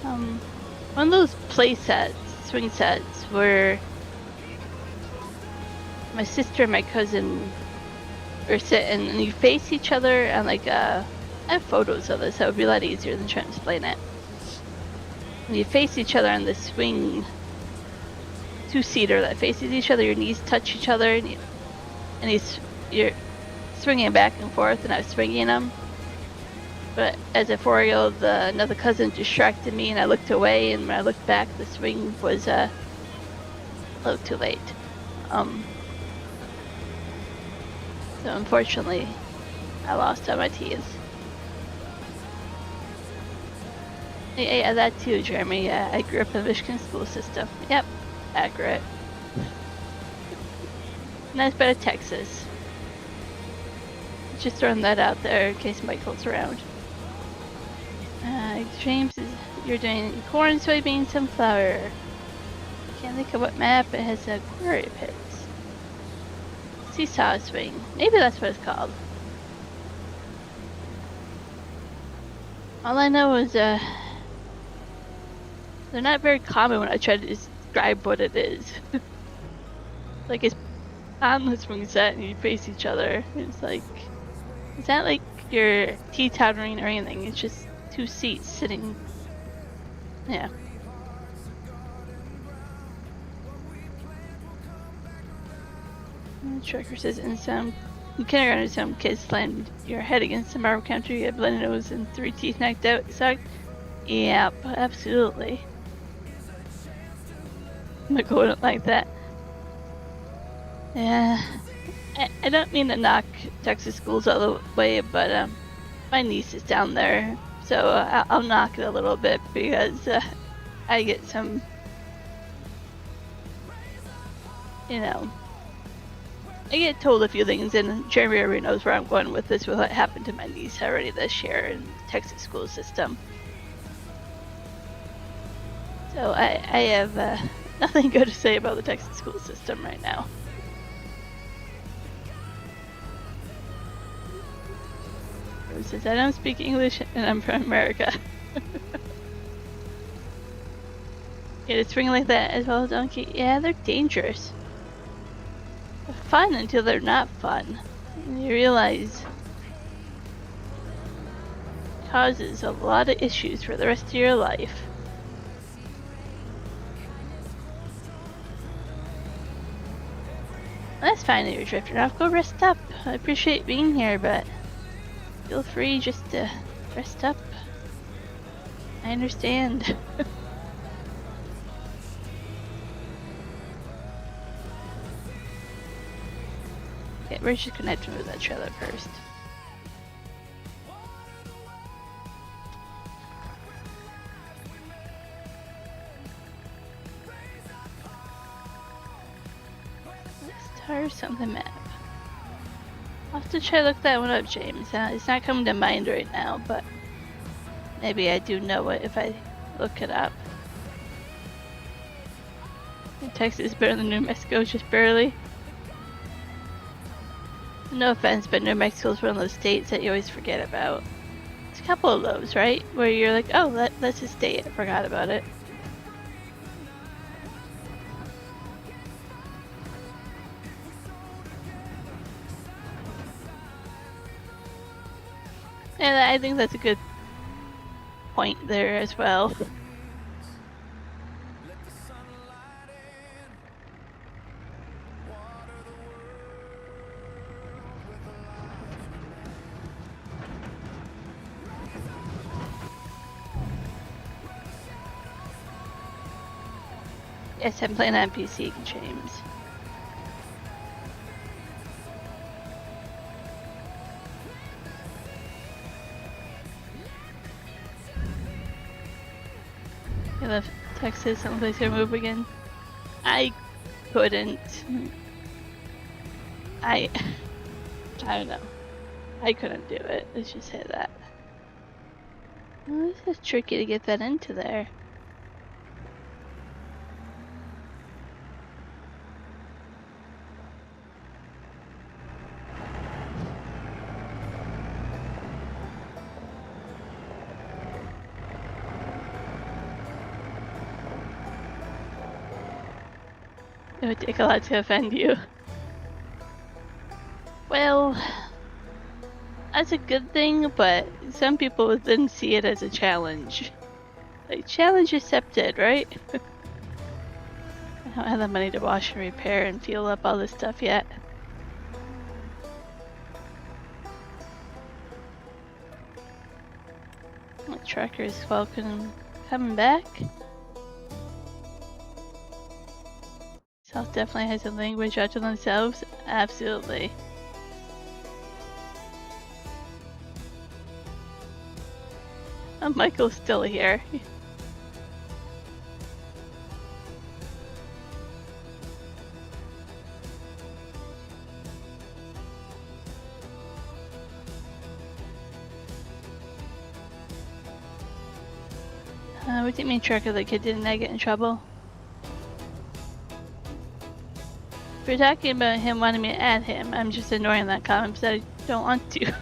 S1: one of those play sets, swing sets, where my sister and my cousin were sitting, and you face each other, and like, I have photos of this, that would be a lot easier than trying to explain it. And you face each other on the swing two-seater that faces each other, your knees touch each other, and you're swinging back and forth, and I was swinging them. But as a 4-year-old, another cousin distracted me, and I looked away, and when I looked back, the swing was a little too late. So unfortunately, I lost all my teeth. Yeah, that too, Jeremy. Yeah, I grew up in the Michigan school system. Yep. Accurate. Nice bit of Texas. Just throwing that out there in case Michael's around. James, you're doing corn, soybean, sunflower. I can't think of what map it has a quarry pits. Seesaw swing. Maybe that's what it's called. All I know is They're not very common when I try to describe what it is. Like it's on the swing set and you face each other. It's like, it's not like you're teetotaling or anything. It's just two seats sitting. Yeah. The trucker says in kindergarten, some kids slammed your head against the marble counter, you had bloody nose and 3 teeth knocked out. Sucked. Yep, absolutely. I'm not going like that. Yeah. I don't mean to knock Texas schools all the way, but my niece is down there, so I'll knock it a little bit because I get some, you know, I get told a few things, and Jeremy already knows where I'm going with this, with what happened to my niece already this year in the Texas school system. So I have nothing good to say about the Texas school system right now. Rose says, I don't speak English and I'm from America. Yeah, to swing like that as well as donkey. Yeah, they're dangerous. They're fun until they're not fun. And you realize it causes a lot of issues for the rest of your life. That's fine that you're drifting off. Go rest up. I appreciate being here, but feel free just to rest up. I understand. Okay, we're just connecting with that trailer first. Let's something map. I'll have to try to look that one up, James. It's not coming to mind right now, but maybe I do know it if I look it up. Texas is better than New Mexico, just barely. No offense, but New Mexico is one of those states that you always forget about. It's a couple of those, right? Where you're like, oh, that's a state, I forgot about it. And I think that's a good point there as well. Yes, I'm playing on PC, James. I left Texas, someplace to move again. I couldn't. I don't know. I couldn't do it. Let's just say that. Well, this is tricky to get that into there. It would take a lot to offend you. Well, that's a good thing, but some people then see it as a challenge. Like, challenge accepted, right? I don't have the money to wash and repair and fuel up all this stuff yet. The trucker is welcome coming back. South definitely has a language out to themselves. Absolutely. Oh, Michael's still here. What do you mean, trucker? The kid didn't get in trouble? If you're talking about him wanting me to add him, I'm just ignoring that comment because I don't want to.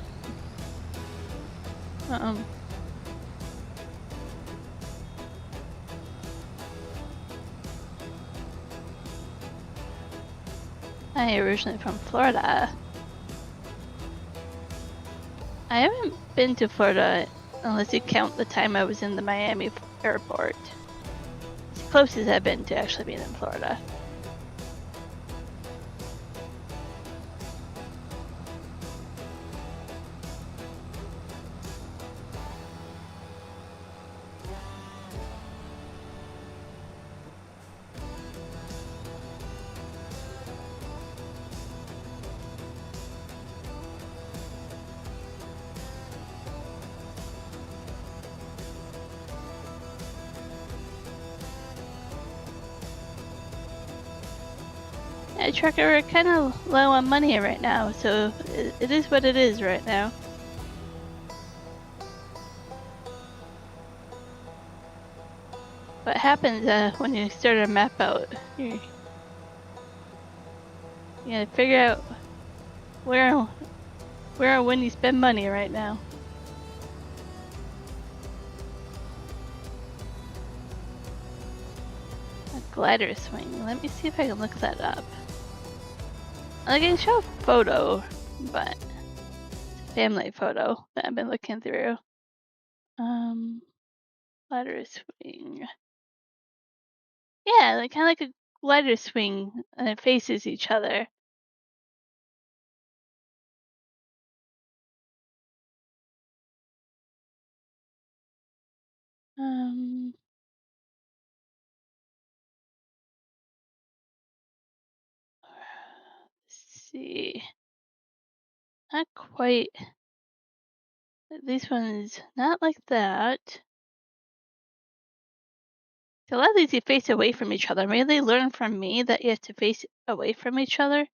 S1: I originally from Florida. I haven't been to Florida unless you count the time I was in the Miami airport. It's the closest I've been to actually being in Florida. Yeah, Trucker, we're kind of low on money right now, so it is what it is right now. What happens when you start a map out? You gotta figure out where and when you spend money right now. A glider swing. Let me see if I can look that up. I can show a photo, but it's a family photo that I've been looking through. Glider swing. Yeah, like kind of like a glider swing, and it faces each other. Let's see. Not quite. These ones, not like that. A lot of these you face away from each other. Maybe they learn from me that you have to face away from each other.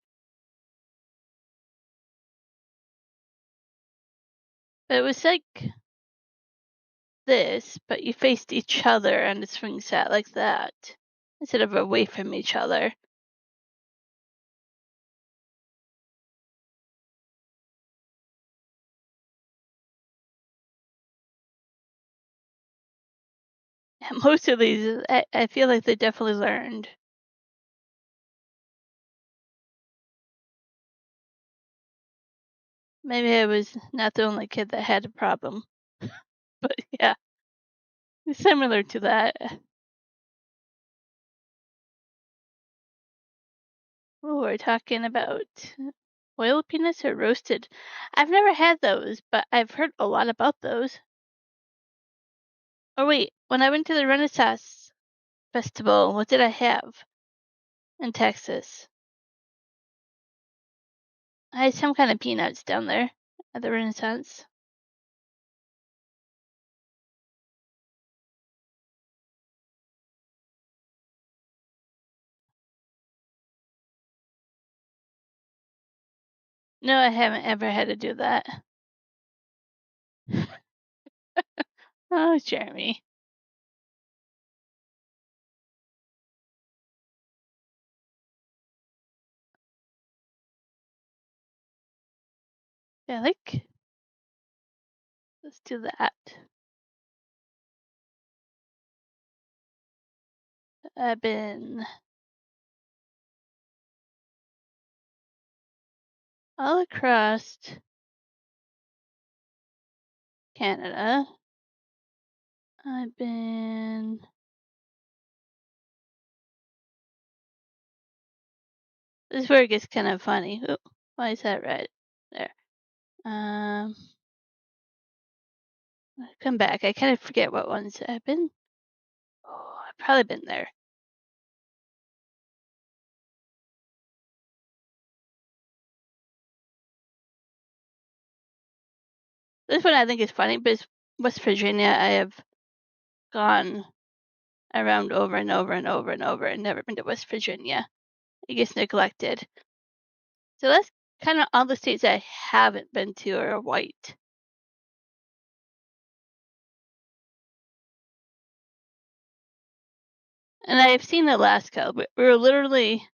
S1: But it was like this, but you faced each other and the swing set like that instead of away from each other. And most of these, I feel like they definitely learned. Maybe I was not the only kid that had a problem. But yeah, similar to that. Oh, we're talking about oil peanuts or roasted. I've never had those, but I've heard a lot about those. Oh wait, when I went to the Renaissance Festival, what did I have in Texas? I had some kind of peanuts down there at the Renaissance. No, I haven't ever had to do that. Oh, Jeremy. Yeah, like, let's do that. I've been all across Canada. I've been this is where it gets kind of funny. Oop, why is that red? There. Um, come back. I kind of forget what ones I've been. Oh, I've probably been there. This one I think is funny, but it's West Virginia. I have gone around over and over and over and over and never been to West Virginia. It gets neglected. So that's kind of all the states I haven't been to are white. And I've seen Alaska, but we were literally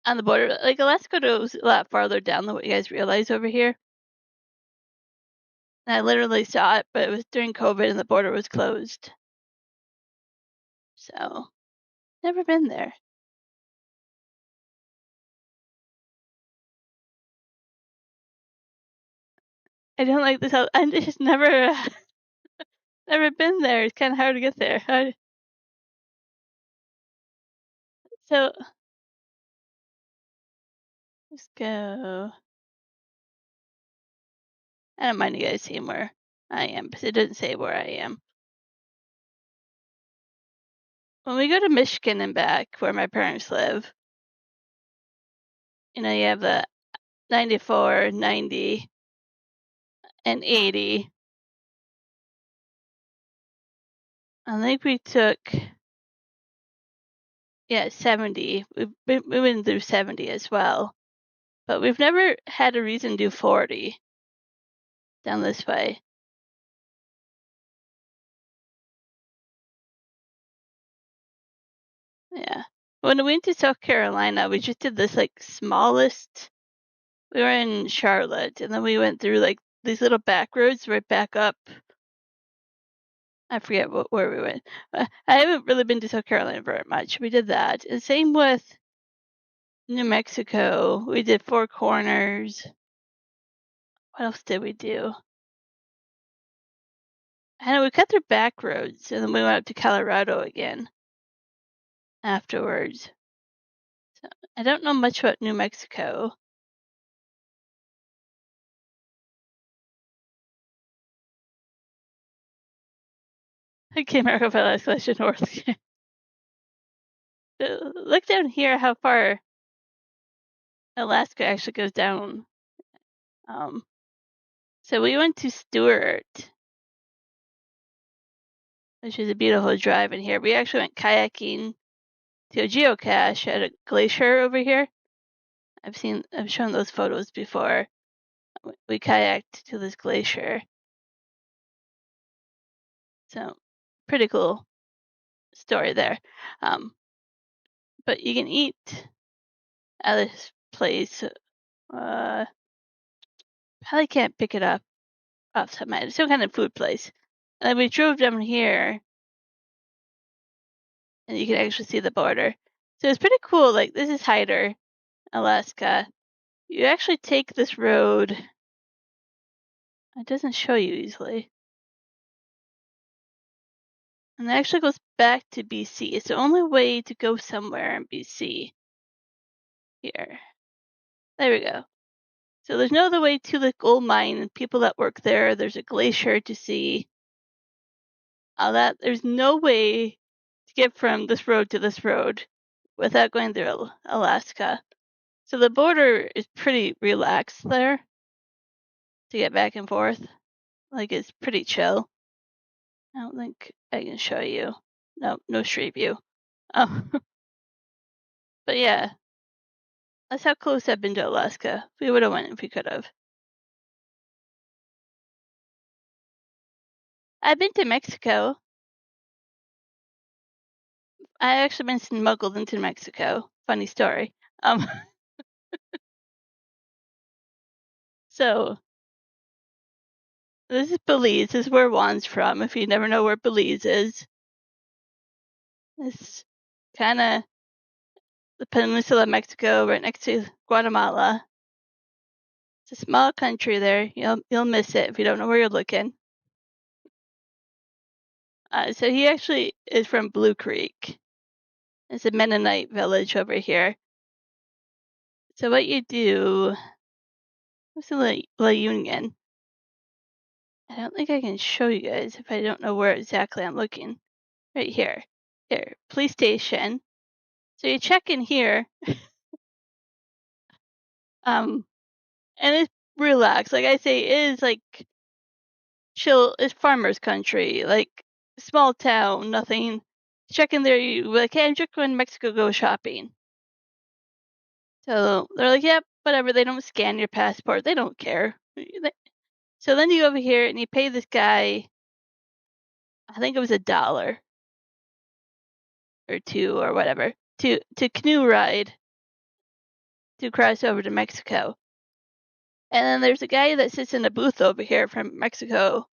S1: on the border. Like Alaska goes a lot farther down than what you guys realize over here. And I literally saw it, but it was during COVID and the border was closed. So never been there. I don't like this house. I just never never been there. It's kind of hard to get there. So let's go. I don't mind you guys seeing where I am, because it doesn't say where I am. When we go to Michigan and back, where my parents live, you have the 94, 90, and 80. I think we took, 70. We went through 70 as well. But we've never had a reason to do 40 down this way. Yeah. When we went to South Carolina, we just did this smallest. We were in Charlotte, and then we went through these little back roads right back up. I forget where we went. I haven't really been to South Carolina very much. We did that. And same with New Mexico. We did Four Corners. What else did we do? I know we cut through back roads, and then we went up to Colorado again afterwards. So I don't know much about New Mexico. Okay, America by last question north. Look down here how far Alaska actually goes down. So we went to Stewart, which is a beautiful drive in here. We actually went kayaking to a geocache at a glacier over here. I've shown those photos before. We kayaked to this glacier. So pretty cool story there. But you can eat at this place. Probably can't pick it up off the top of my head. Some kind of food place. And then we drove down here, and you can actually see the border. So it's pretty cool. This is Hyder, Alaska. You actually take this road. It doesn't show you easily. And it actually goes back to BC. It's the only way to go somewhere in BC. Here. There we go. So there's no other way to the gold mine and people that work there. There's a glacier to see. All that. There's no way to get from this road to this road without going through Alaska. So the border is pretty relaxed there to get back and forth. It's pretty chill. I don't think I can show you. No street view. Oh. But yeah, that's how close I've been to Alaska. We would have went if we could have. I've been to Mexico. I actually been smuggled into Mexico. Funny story. So this is Belize. This is where Juan's from. If you never know where Belize is, it's kind of the peninsula of Mexico, right next to Guatemala. It's a small country there. You'll miss it if you don't know where you're looking. So he actually is from Blue Creek. It's a Mennonite village over here. So what you do, what's the La Union? I don't think I can show you guys if I don't know where exactly I'm looking. Right here. Here, police station. So you check in here. And it's relaxed. Like I say, it is chill. It's farmer's country. Small town, nothing. Check in there, you hey, I'm just going to Mexico, go shopping. So they're like, yep, whatever. They don't scan your passport. They don't care. So then you go over here and you pay this guy, I think it was $1 or $2 or whatever, to canoe ride to cross over to Mexico. And then there's a guy that sits in a booth over here from Mexico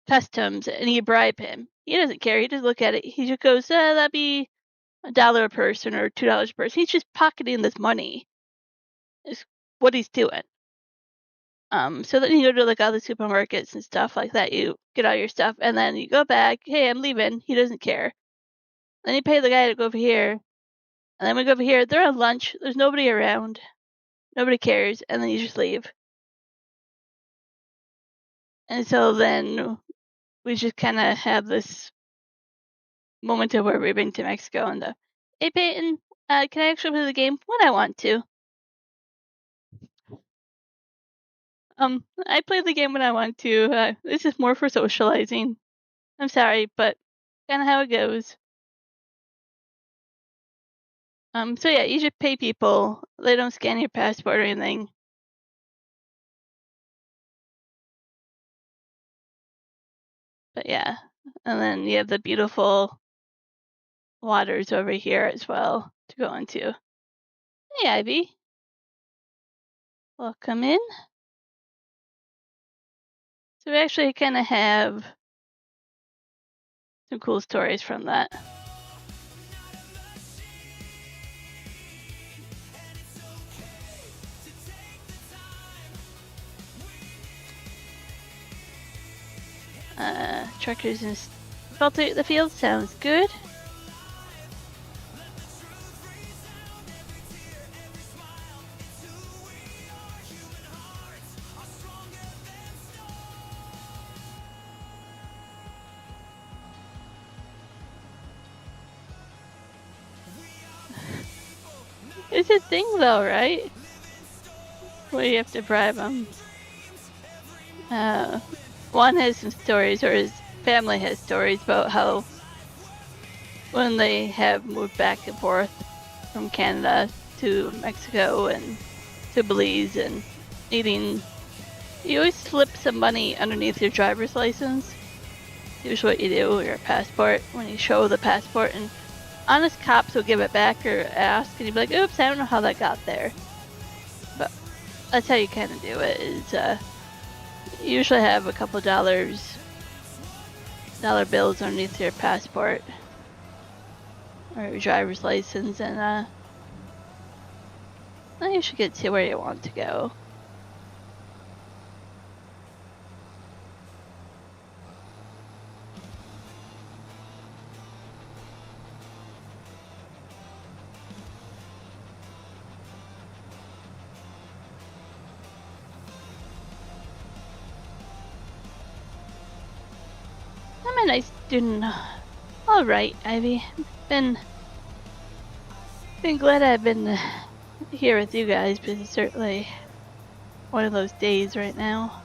S1: Customs, and you bribe him. He doesn't care. He just look at it. He just goes, that'd be $1 a person or $2 a person. He's just pocketing this money. Is what he's doing. So then you go to like all the supermarkets and stuff like that. You get all your stuff, and then you go back. Hey, I'm leaving. He doesn't care. Then you pay the guy to go over here, and then we go over here. They're on lunch. There's nobody around. Nobody cares, and then you just leave. And so then we just kind of have this moment of where we've been to Mexico and hey Peyton, can I actually play the game when I want to? I play the game when I want to. This is more for socializing. I'm sorry, but kind of how it goes. So yeah, you should pay people. They don't scan your passport or anything. But yeah, and then you have the beautiful waters over here as well to go into. Hey Ivy, welcome in. So we actually kind of have some cool stories from that. Truckers and cultivate the field sounds good. It's a thing though, right? Where you have to bribe them. Juan has some stories, or his family has stories about how when they have moved back and forth from Canada to Mexico and to Belize and needing, you always slip some money underneath your driver's license. Usually what you do, your passport, when you show the passport, and honest cops will give it back or ask, and you'll be like, oops, I don't know how that got there. But that's how you kind of do it, is you usually have a couple dollar bills underneath your passport or your driver's license, and then you should get to where you want to go. I'm a nice student. All right, Ivy. Been glad I've been here with you guys, but it's certainly one of those days right now.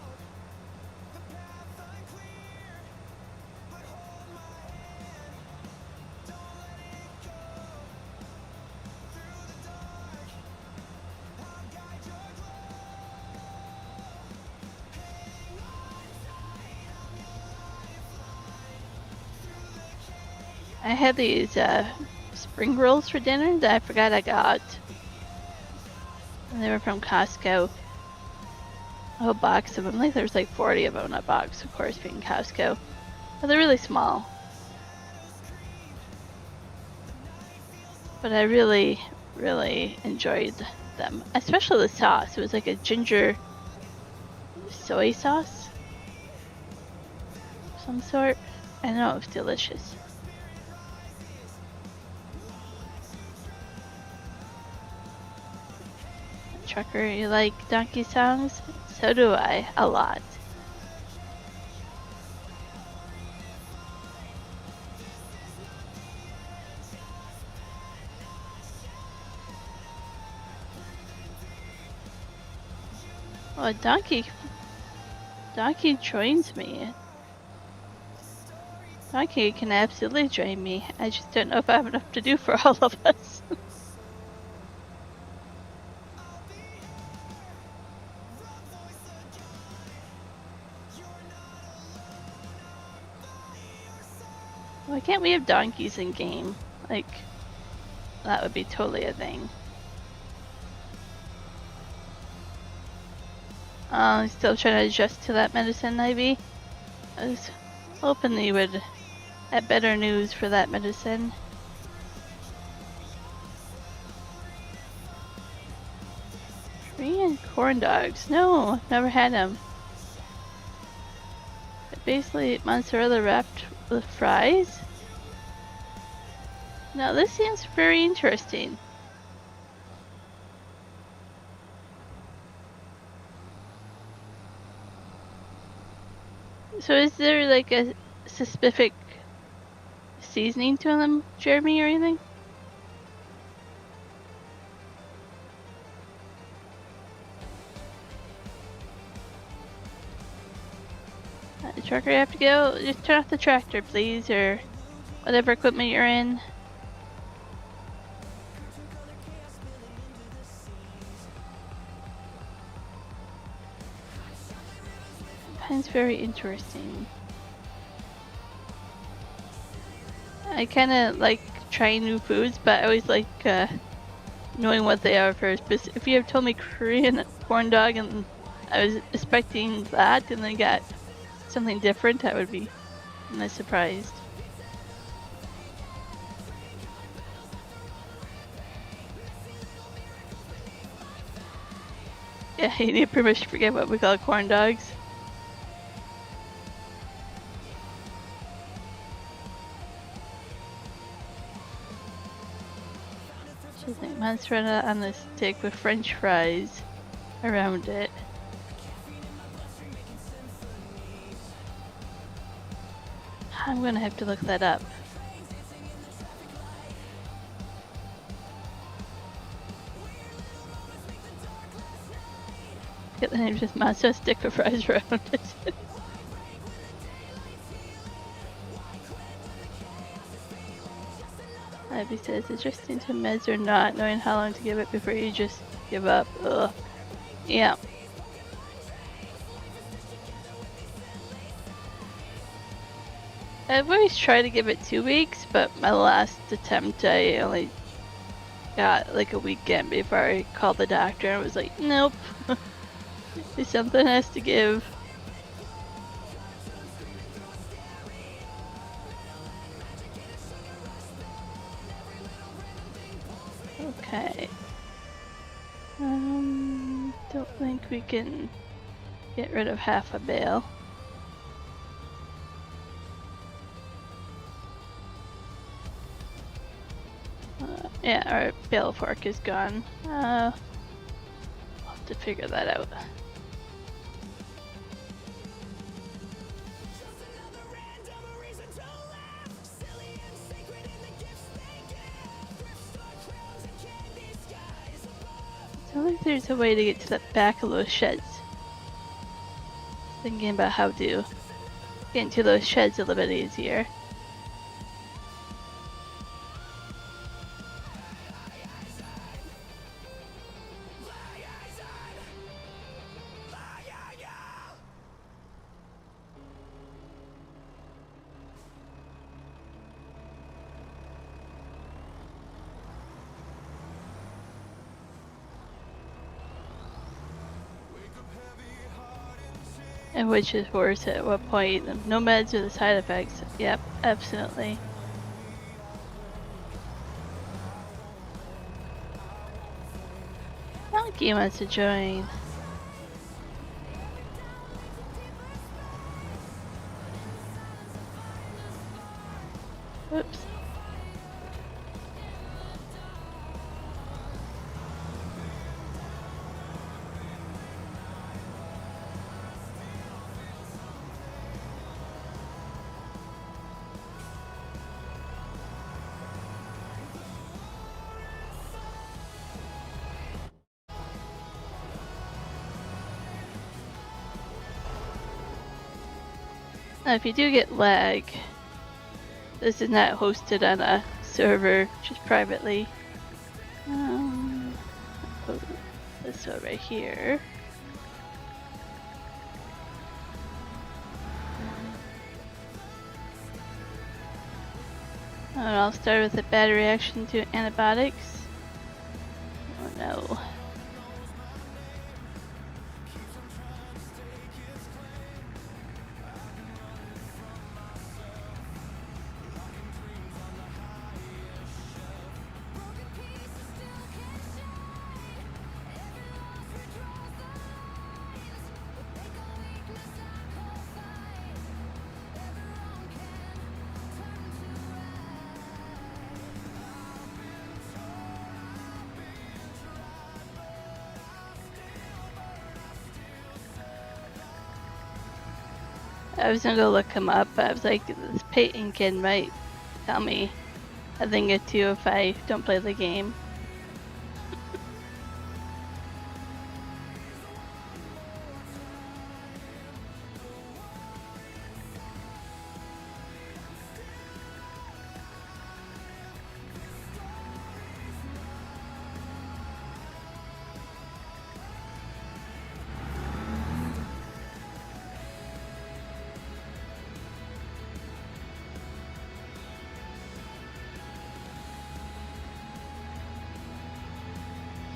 S1: I had these spring rolls for dinner that I forgot I got. And they were from Costco. A whole box of them. I think there's like 40 of them in a box, of course, being Costco. But they're really small. But I really, really enjoyed them. Especially the sauce. It was like a ginger soy sauce of some sort. I know, it was delicious. Trucker, you like donkey songs? So do I, a lot. Well, Donkey joins me. Donkey can absolutely join me. I just don't know if I have enough to do for all of us. Why can't we have donkeys in game? Like, that would be totally a thing. I'm still trying to adjust to that medicine, Ivy. I was hoping they would have better news for that medicine. Tree corn dogs. No, I've never had them. Basically, mozzarella wrapped with fries. Now this seems very interesting. So is there like a specific seasoning to them, Jeremy, or anything? The trucker, you have to go. Just turn off the tractor, please, or whatever equipment you're in. Mine's very interesting. I kind of like trying new foods, but I always like knowing what they are first. But if you have told me Korean corn dog and I was expecting that and then got something different, I would be nice surprised. Yeah, you need to pretty much forget what we call corn dogs. Just like mozzarella on the stick with French fries around it. I'm gonna have to look that up. Get the name, just mozzarella stick with fries around it. Abby says, interesting to meds or not, knowing how long to give it before you just give up. Ugh. Yeah. I've always tried to give it 2 weeks, but my last attempt I only got like a weekend before I called the doctor and was like, nope. Something has to give. Okay. Don't think we can get rid of half a bale. Yeah, our bale fork is gone. I'll have to figure that out. I don't think there's a way to get to the back of those sheds. Thinking about how to get into those sheds a little bit easier. And which is worse at what point? No meds or the side effects? Yep, absolutely. Monkey wants to join. Whoops. Now, if you do get lag, this is not hosted on a server, just privately. Put this over here. And I'll start with a bad reaction to antibiotics. Oh no. I was gonna go look him up, but I was like, this Peyton kid might tell me a thing or two if I don't play the game.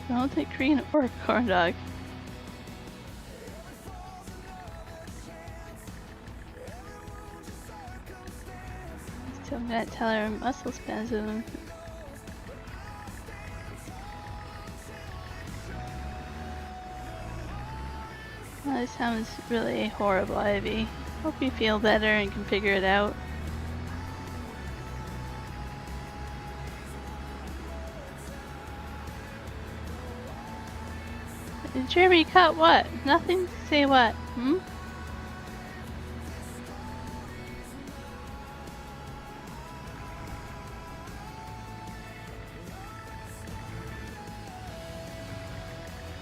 S1: I don't think green or corn dog. Still gonna tell her muscle spasm. Well, this sounds really horrible, Ivy. Hope you feel better and can figure it out. Jeremy caught what? Nothing? Say what? Hmm?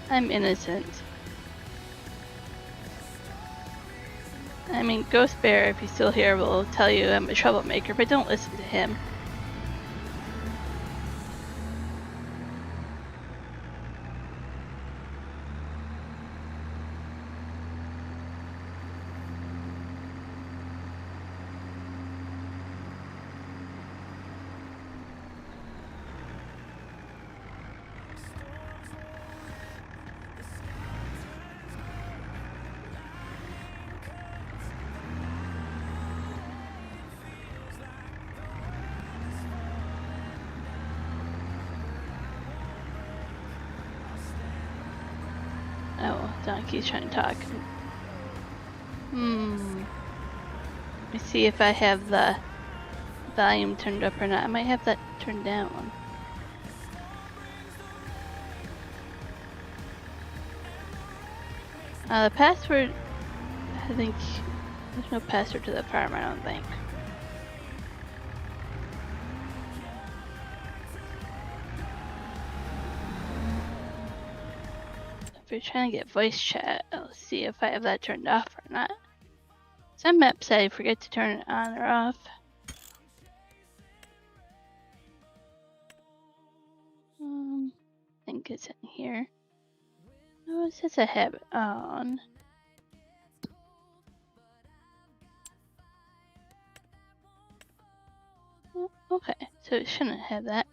S1: I'm innocent. I mean, Ghost Bear, if he's still here, will tell you I'm a troublemaker, but don't listen to him. Oh, Donkey's trying to talk. Let me see if I have the volume turned up or not. I might have that turned down. The password, I think there's no password to the farm, I don't think. If you're trying to get voice chat, I'll see if I have that turned off or not. Some maps I forget to turn it on or off. I think it's in here. Oh, it says I have it on. Oh, okay, so it shouldn't have that.